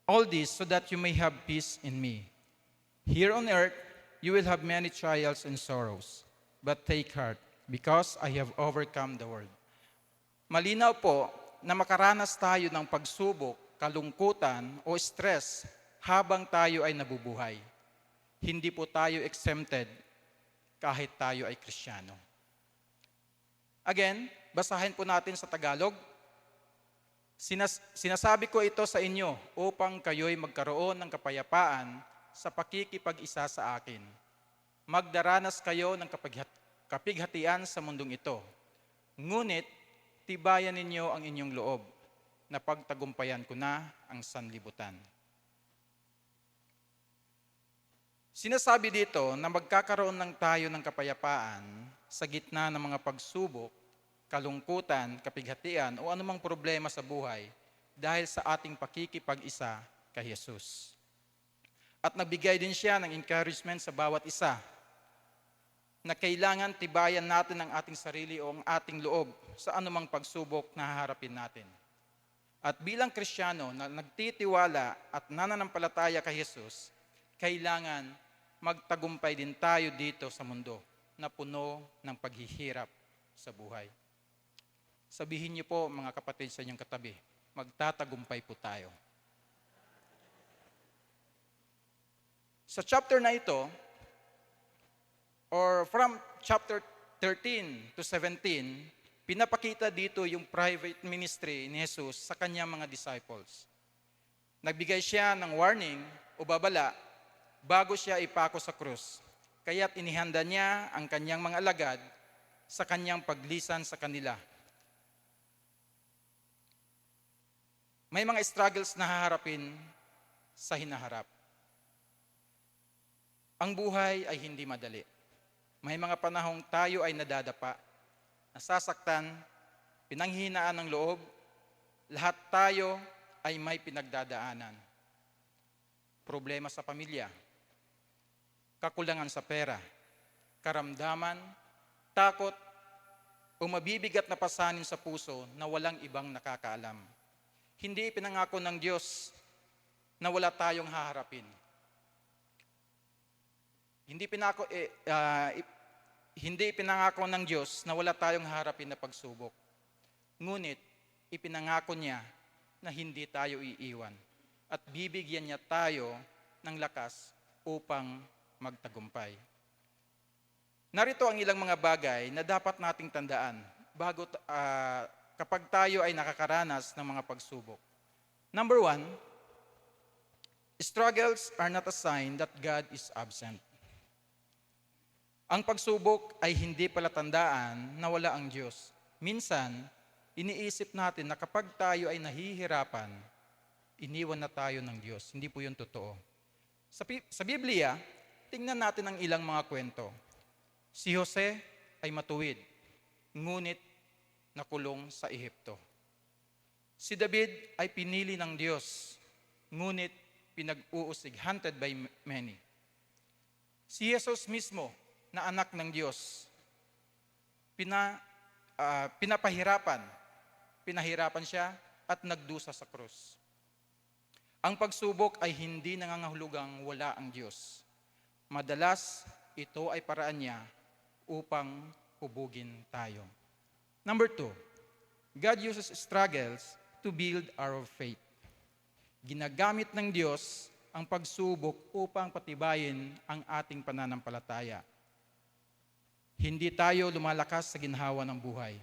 all this so that you may have peace in me. Here on earth, you will have many trials and sorrows, but take heart, because I have overcome the world. Malinaw po na makaranas tayo ng pagsubok, kalungkutan o stress habang tayo ay nabubuhay. Hindi po tayo exempted kahit tayo ay Kristiyano. Again, basahin po natin sa Tagalog. Sinasabi ko ito sa inyo upang kayo'y magkaroon ng kapayapaan sa pakikipag-isa sa akin. Magdaranas kayo ng kapighatian sa mundong ito. Ngunit, tibayan ninyo ang inyong loob na pagtagumpayan ko na ang sanlibutan. Sinasabi dito na magkakaroon lang tayo ng kapayapaan sa gitna ng mga pagsubok, kalungkutan, kapighatian o anumang problema sa buhay dahil sa ating pakikipag-isa kay Jesus. At nagbigay din siya ng encouragement sa bawat isa na kailangan tibayan natin ang ating sarili o ang ating loob sa anumang pagsubok na haharapin natin. At bilang Kristiyano na nagtitiwala at nananampalataya kay Jesus, kailangan magtagumpay din tayo dito sa mundo na puno ng paghihirap sa buhay. Sabihin niyo po mga kapatid sa inyong katabi, magtatagumpay po tayo. Sa chapter na ito, or from chapter 13 to 17, pinapakita dito yung private ministry ni Jesus sa kanyang mga disciples. Nagbigay siya ng warning o babala bago siya ipako sa krus. Kaya't inihanda niya ang kanyang mga alagad sa kanyang paglisan sa kanila. May mga struggles na haharapin sa hinaharap. Ang buhay ay hindi madali. May mga panahong tayo ay nadadapa, nasasaktan, pinanghihinaan ng loob, lahat tayo ay may pinagdadaanan. Problema sa pamilya, kakulangan sa pera, karamdaman, takot, o mabibigat na pasanin sa puso na walang ibang nakakaalam. Hindi ipinangako ng Diyos na wala tayong haharapin. Hindi ipinangako ng Diyos na wala tayong haharapin na pagsubok. Ngunit, ipinangako niya na hindi tayo iiwan at bibigyan niya tayo ng lakas upang magtagumpay. Narito ang ilang mga bagay na dapat nating tandaan kapag tayo ay nakakaranas ng mga pagsubok. Number 1, struggles are not a sign that God is absent. Ang pagsubok ay hindi palatandaan na wala ang Diyos. Minsan, iniisip natin na kapag tayo ay nahihirapan, iniwan na tayo ng Diyos. Hindi po yun totoo. Sa Biblia, tingnan natin ang ilang mga kwento. Si Jose ay matuwid, ngunit nakulong sa Ehipto. Si David ay pinili ng Diyos, ngunit pinag-uusig, hunted by many. Si Jesus mismo, na anak ng Diyos, pinahirapan siya at nagdusa sa krus. Ang pagsubok ay hindi nangangahulugang wala ang Diyos. Madalas, ito ay paraan niya upang hubugin tayo. Number 2, God uses struggles to build our faith. Ginagamit ng Diyos ang pagsubok upang patibayin ang ating pananampalataya. Hindi tayo lumalakas sa ginhawa ng buhay,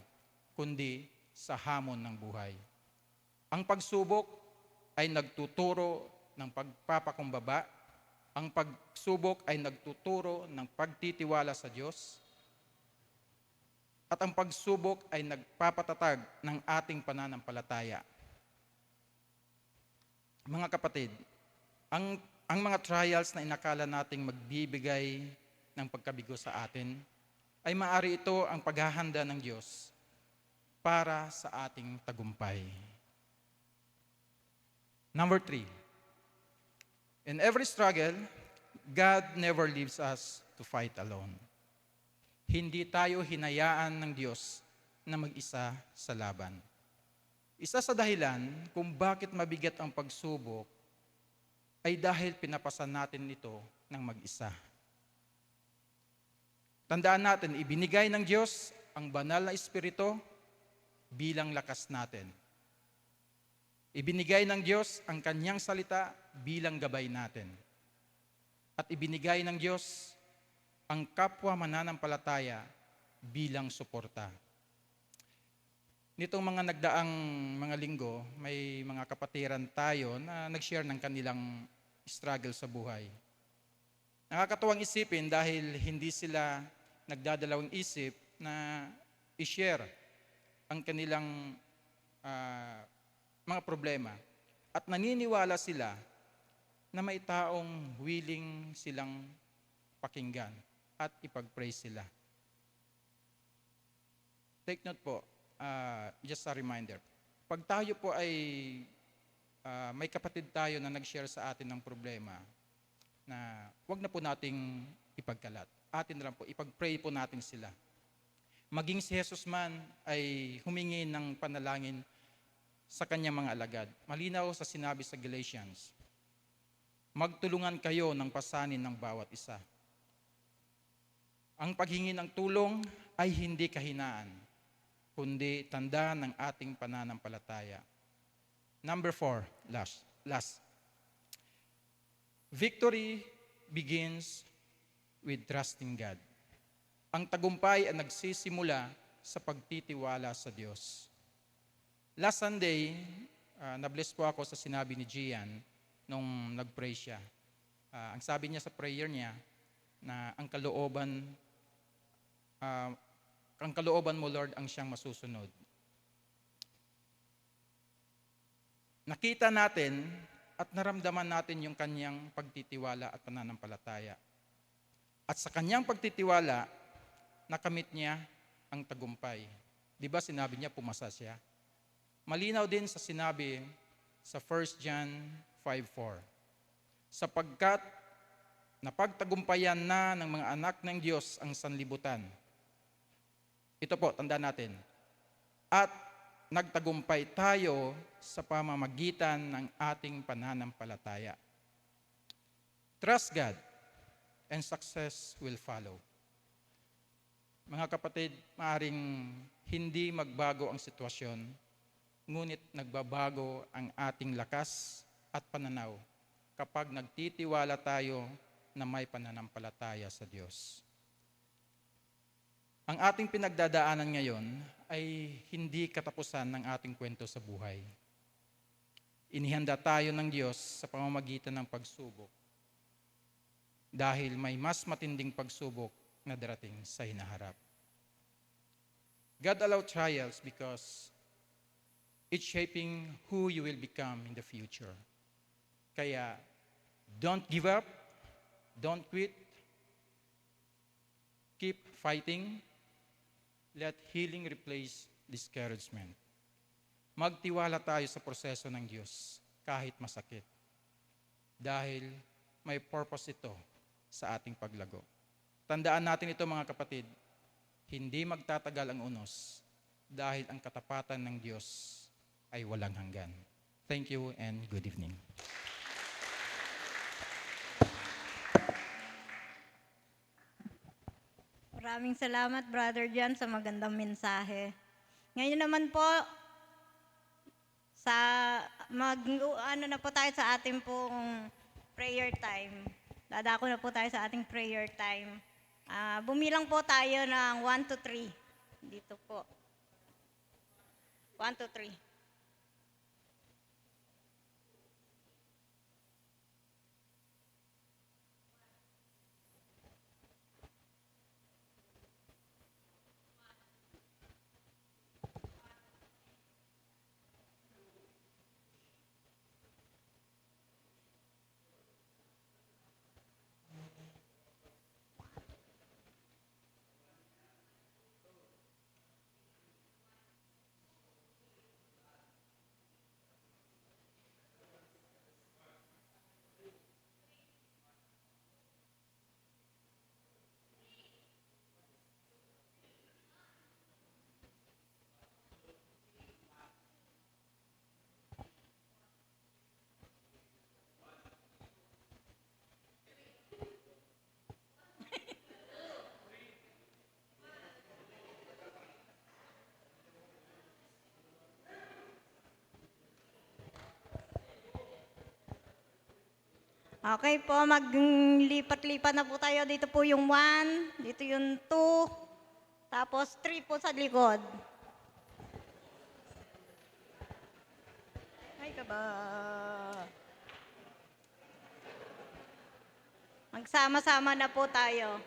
kundi sa hamon ng buhay. Ang pagsubok ay nagtuturo ng pagpapakumbaba. Ang pagsubok ay nagtuturo ng pagtitiwala sa Diyos. At ang pagsubok ay nagpapatatag ng ating pananampalataya. Mga kapatid, ang mga trials na inakala nating magbibigay ng pagkabigo sa atin, ay maaari ito ang paghahanda ng Diyos para sa ating tagumpay. Number 3, in every struggle, God never leaves us to fight alone. Hindi tayo hinayaan ng Diyos na mag-isa sa laban. Isa sa dahilan kung bakit mabigat ang pagsubok ay dahil pinapasan natin ito ng mag-isa. Tandaan natin, ibinigay ng Diyos ang banal na Espiritu bilang lakas natin. Ibinigay ng Diyos ang kanyang salita bilang gabay natin. At ibinigay ng Diyos ang kapwa mananampalataya bilang suporta. Nitong mga nagdaang mga linggo, may mga kapatiran tayo na nag-share ng kanilang struggle sa buhay. Nakakatuwang isipin dahil hindi sila nagdadalawang isip na i-share ang kanilang mga problema. At naniniwala sila na may taong willing silang pakinggan at ipag-praise sila. Take note po, just a reminder. Pag tayo po ay may kapatid tayo na nag-share sa atin ng problema, na wag na po nating ipagkalat. Atin na lang po, ipag-pray po natin sila. Maging si Jesus man ay humingi ng panalangin sa kanyang mga alagad. Malinaw sa sinabi sa Galatians, magtulungan kayo ng pasanin ng bawat isa. Ang paghingi ng tulong ay hindi kahinaan, kundi tanda ng ating pananampalataya. Number 4, last. Victory begins with trusting God. Ang tagumpay ay nagsisimula sa pagtitiwala sa Diyos. Last Sunday, na-bless po ako sa sinabi ni Gian nung nag-pray siya. Ang sabi niya sa prayer niya, na ang kalooban mo, Lord, ang siyang masusunod. Nakita natin at naramdaman natin yung kanyang pagtitiwala at pananampalataya. At sa kanyang pagtitiwala, nakamit niya ang tagumpay. Di ba sinabi niya, pumasa siya? Malinaw din sa sinabi sa 1 John 5:4. Sapagkat napagtagumpayan na ng mga anak ng Diyos ang sanlibutan. Ito po, tandaan natin. At nagtagumpay tayo sa pamamagitan ng ating pananampalataya. Trust God and success will follow. Mga kapatid, maaring hindi magbago ang sitwasyon, ngunit nagbabago ang ating lakas at pananaw kapag nagtitiwala tayo na may pananampalataya sa Diyos. Ang ating pinagdadaanan ngayon ay hindi katapusan ng ating kwento sa buhay. Inihanda tayo ng Diyos sa pamamagitan ng pagsubok dahil may mas matinding pagsubok na darating sa hinaharap. God allowed trials because it's shaping who you will become in the future. Kaya, Don't give up. Don't quit. Keep fighting. Let healing replace discouragement. Magtiwala tayo sa proseso ng Diyos kahit masakit. Dahil may purpose ito sa ating paglago. Tandaan natin ito mga kapatid, hindi magtatagal ang unos dahil ang katapatan ng Diyos ay walang hanggan. Thank you and good evening. Maraming salamat, Brother John, sa magandang mensahe. Ngayon naman po, ano na po tayo sa ating pong prayer time. Dadako na po tayo sa ating prayer time. Bumilang po tayo ng 1 to 3. Dito po. 1 to 3. Okay po, maglipat-lipat na po tayo. Dito po yung 1, dito yung 2, tapos 3 po sa likod. Ay ka ba? Magsama-sama na po tayo.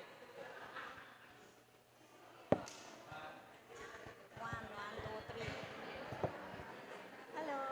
1, 2, 3. Hello.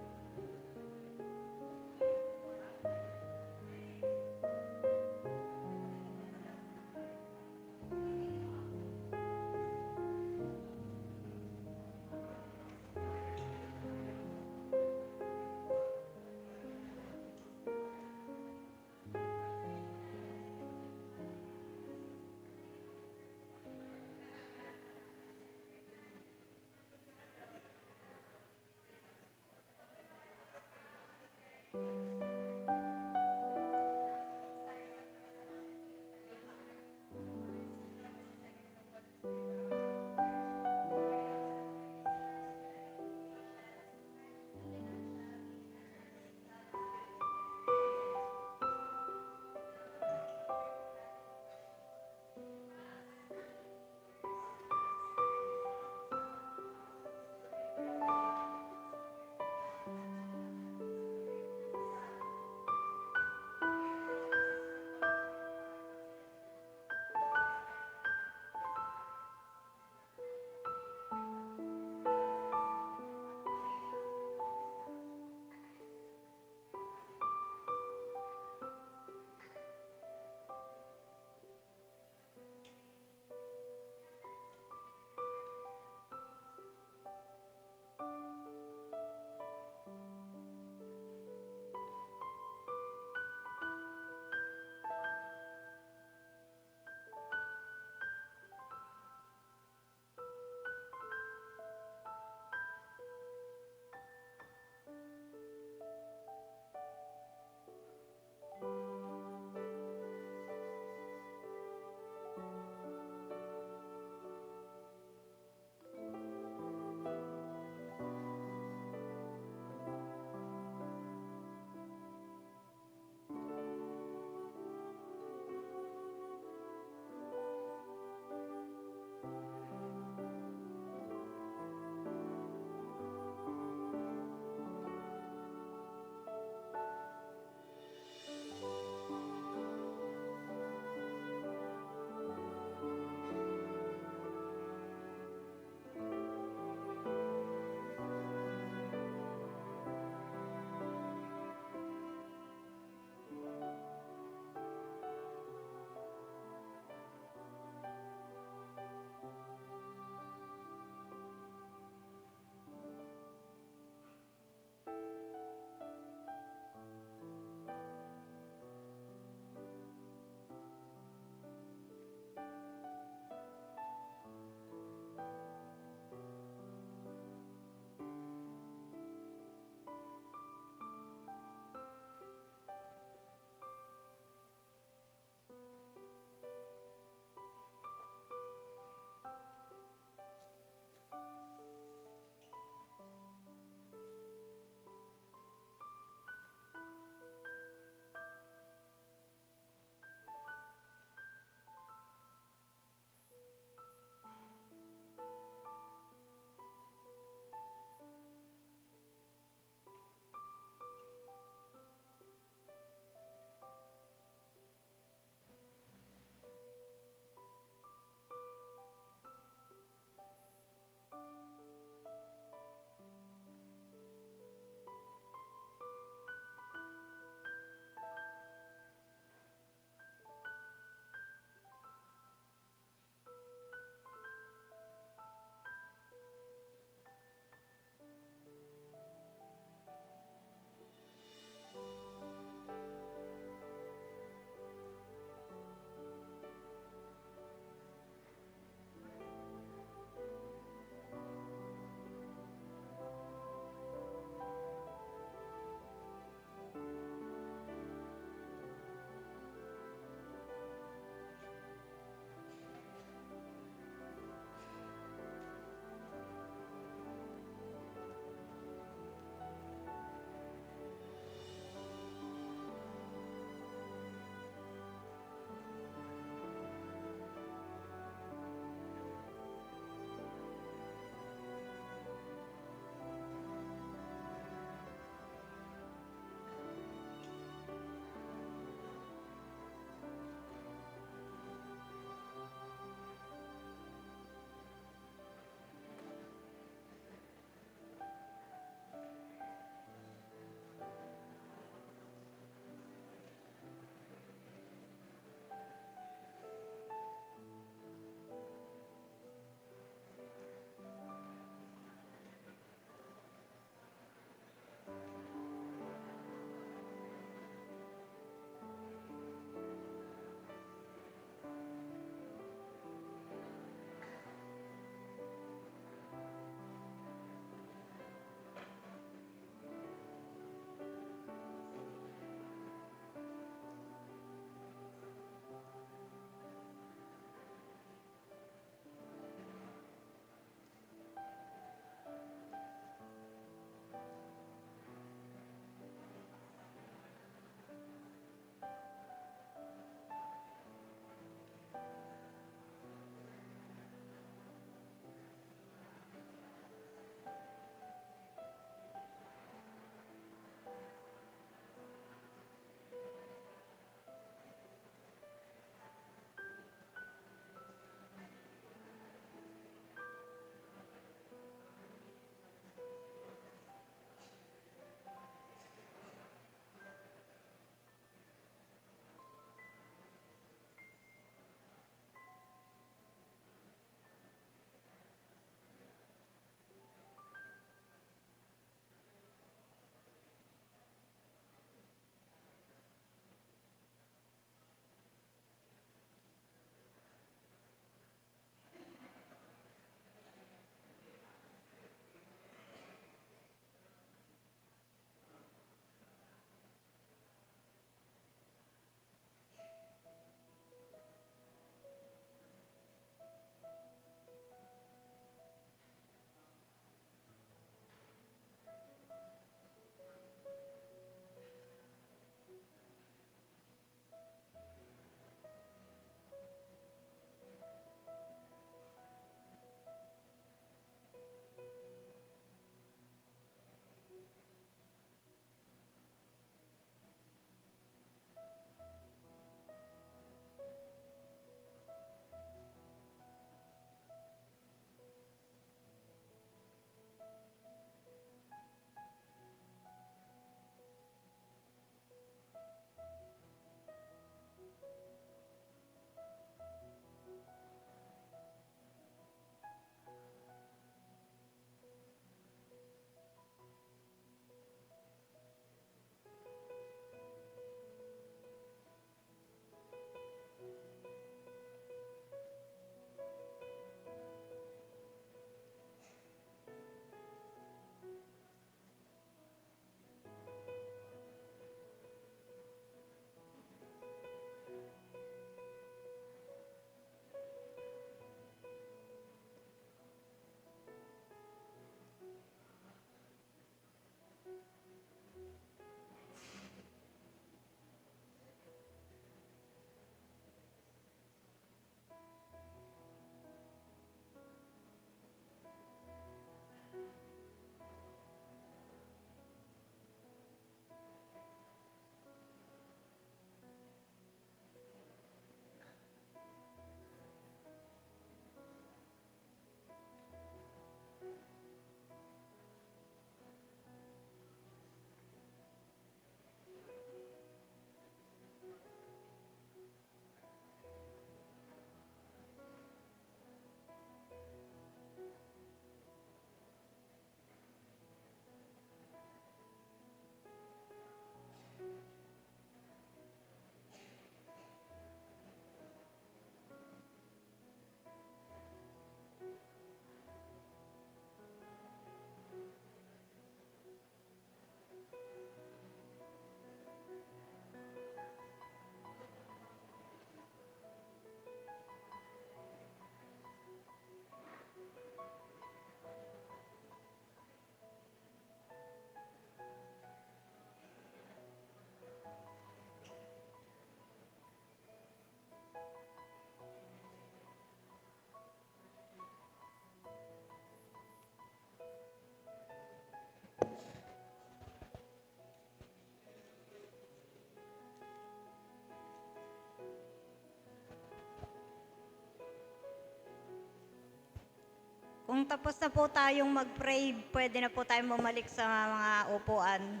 Kung tapos na po tayong mag-pray, pwede na po tayong bumalik sa mga upuan.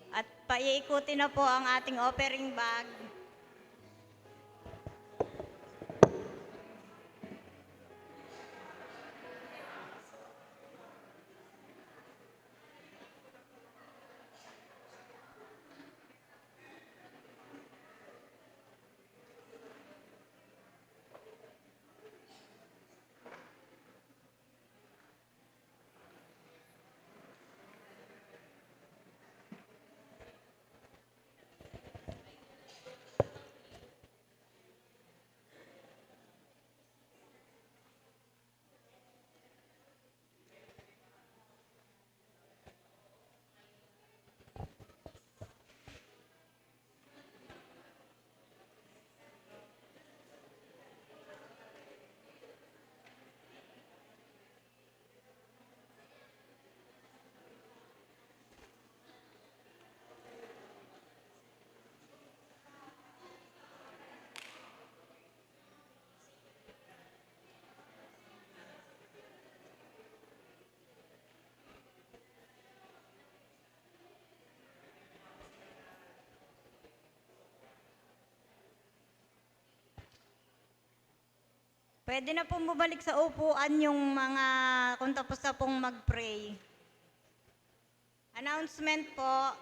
At paiikutin na po ang ating offering bag. Pwede na pong bumalik sa upuan yung mga kung tapos na pong mag-pray. Announcement po.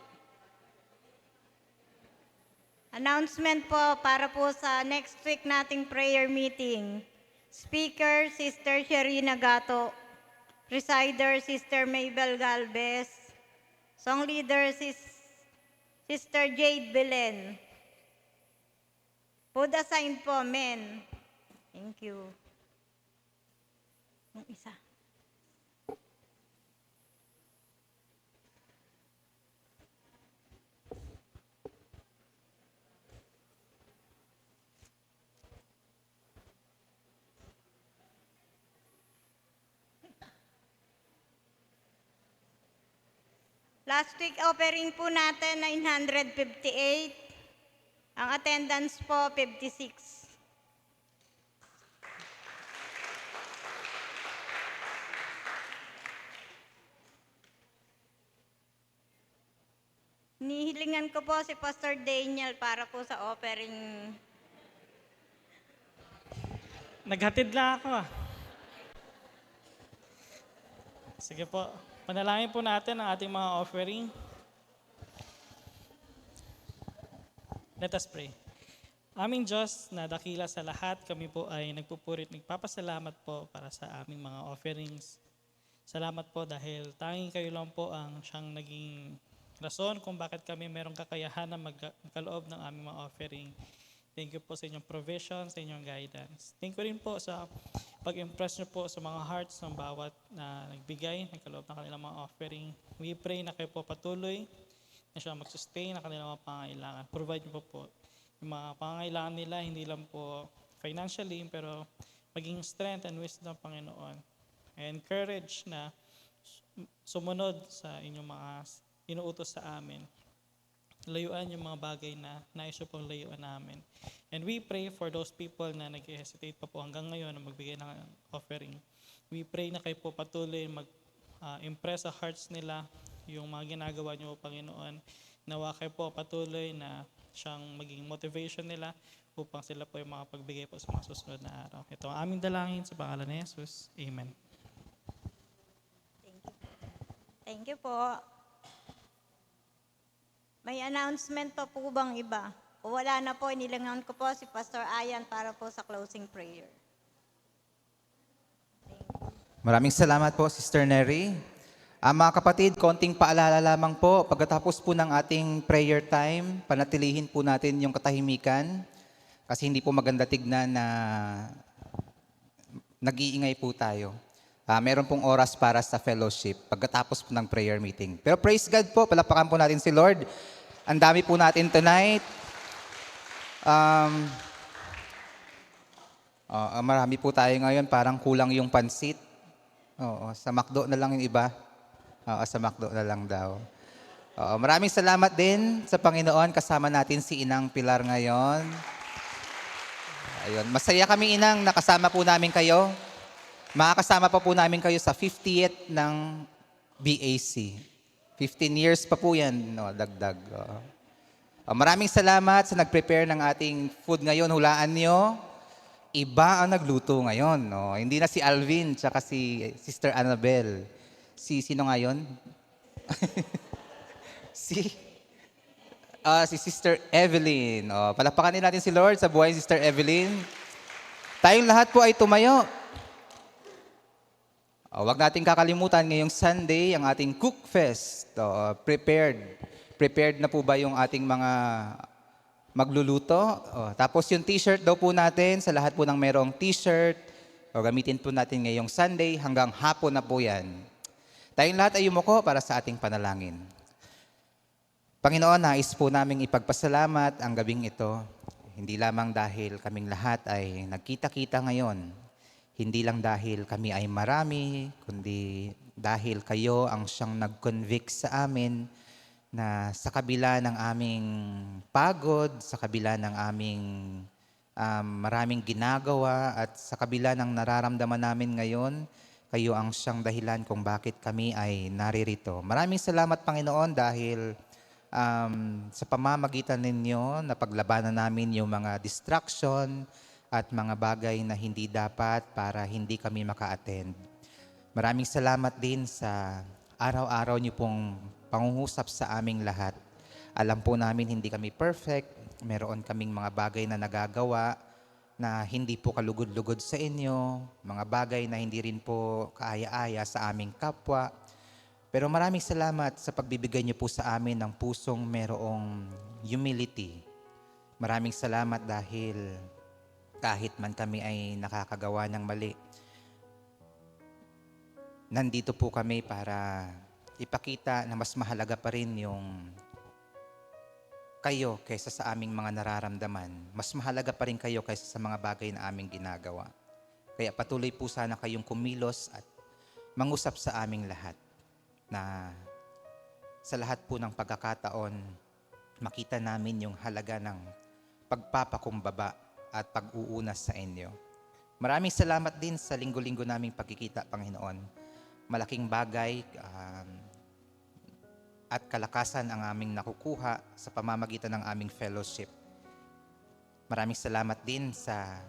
Announcement po para po sa next week nating prayer meeting. Speaker, Sister Sherina Gato. Presider, Sister Mabel Galvez. Song leader, Sister Jade Belen. Food assigned po, men. Thank you. Yung isa. Last week offering po natin 958. Ang attendance po 56. Nihilingan ko po si Pastor Daniel para po sa offering. Naghatid lang ako. Sige po, panalangin po natin ang ating mga offering. Let us pray. Aming Diyos na dakila sa lahat, kami po ay nagpupurit, nagpapasalamat po para sa aming mga offerings. Salamat po dahil tanging kayo lang po ang siyang naging rason kung bakit kami merong kakayahan na magkaloob ng aming mga offering. Thank you po sa inyong provision, sa inyong guidance. Thank you rin po sa pag-impress niyo po sa mga hearts ng bawat na nagbigay, nagkaloob ng kanilang mga offering. We pray na kayo po patuloy na siya mag-sustain ng kanilang mga pangangailangan. Provide niyo po yung mga pangangailangan nila, hindi lang po financially, pero maging strength and wisdom, Panginoon. And courage na sumunod sa inyong mga inuutos sa amin. Layuan yung mga bagay na nais pong layuan namin. And we pray for those people na nag-hesitate pa po hanggang ngayon na magbigay ng offering. We pray na kayo po patuloy mag-impress sa hearts nila yung mga ginagawa niyo, Panginoon. Nawa kayo po patuloy na siyang maging motivation nila upang sila po yung makapagbigay po sa mga susunod na araw. Ito ang aming dalangin sa pangalan ni Jesus. Amen. Thank you po. May announcement pa po bang iba? Kung wala na po, inilangan ko po si Pastor Ayan para po sa closing prayer. Maraming salamat po, Sister Neri. Mga kapatid, konting paalala lamang po. Pagkatapos po ng ating prayer time, panatilihin po natin yung katahimikan kasi hindi po maganda tignan na nag-iingay po tayo. Meron pong oras para sa fellowship pagkatapos po ng prayer meeting. Pero praise God po, palapakan po natin si Lord. Ang dami po natin tonight. Marami po tayo ngayon, parang kulang yung pansit. Sa McDo na lang yung iba. Sa McDo na lang daw. Maraming salamat din sa Panginoon. Kasama natin si Inang Pilar ngayon. Ayun, masaya kami inang nakasama po namin kayo. Makakasama pa po namin kayo sa 50th ng BAC. 15 years pa po yan, no, dagdag. Maraming salamat sa nag-prepare ng ating food ngayon. Hulaan nyo, iba ang nagluto ngayon. No? Hindi na si Alvin tsaka si Sister Annabel. Sino nga yun? si Sister Evelyn. Palakpakan din natin si Lord sa buhay ni Sister Evelyn. Tayong lahat po ay tumayo. Huwag natin kakalimutan ngayong Sunday, ang ating Cook Fest. Prepared na po ba yung ating mga magluluto? Tapos yung t-shirt daw po natin, sa lahat po ng merong t-shirt, gamitin po natin ngayong Sunday, hanggang hapon na po yan. Tayong lahat ay yumuko para sa ating panalangin. Panginoon, nais po naming ipagpasalamat ang gabing ito, hindi lamang dahil kaming lahat ay nagkita-kita ngayon, hindi lang dahil kami ay marami, kundi dahil kayo ang siyang nag-convict sa amin na sa kabila ng aming pagod, sa kabila ng aming maraming ginagawa at sa kabila ng nararamdaman namin ngayon, kayo ang siyang dahilan kung bakit kami ay naririto. Maraming salamat, Panginoon, dahil sa pamamagitan ninyo, napaglabanan namin yung mga distraction at mga bagay na hindi dapat para hindi kami maka-attend. Maraming salamat din sa araw-araw niyo pong pangungusap sa aming lahat. Alam po namin hindi kami perfect, meron kaming mga bagay na nagagawa na hindi po kalugod-lugod sa inyo, mga bagay na hindi rin po kaaya-aya sa aming kapwa. Pero maraming salamat sa pagbibigay niyo po sa amin ng pusong merong humility. Maraming salamat dahil kahit man kami ay nakakagawa ng mali, nandito po kami para ipakita na mas mahalaga pa rin yung kayo kaysa sa aming mga nararamdaman. Mas mahalaga pa rin kayo kaysa sa mga bagay na aming ginagawa. Kaya patuloy po sana kayong kumilos at mangusap sa aming lahat na sa lahat po ng pagkakataon, makita namin yung halaga ng pagpapakumbaba at pag-uunas sa inyo. Maraming salamat din sa linggo-linggo naming pagkikita, Panginoon. Malaking bagay at kalakasan ang aming nakukuha sa pamamagitan ng aming fellowship. Maraming salamat din sa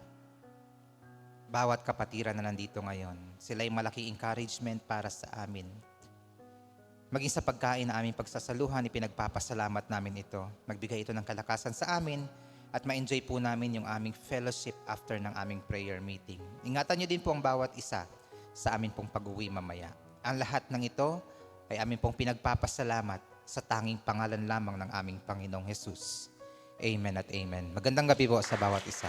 bawat kapatiran na nandito ngayon. Sila ay malaking encouragement para sa amin. Maging sa pagkain na aming pagsasaluhan, ipinagpapasalamat namin ito. Magbigay ito ng kalakasan sa amin at ma-enjoy po namin yung aming fellowship after ng aming prayer meeting. Ingatan niyo din po ang bawat isa sa amin pong pag-uwi mamaya. Ang lahat ng ito ay amin pong pinagpapasalamat sa tanging pangalan lamang ng aming Panginoong Jesus. Amen at amen. Magandang gabi po sa bawat isa.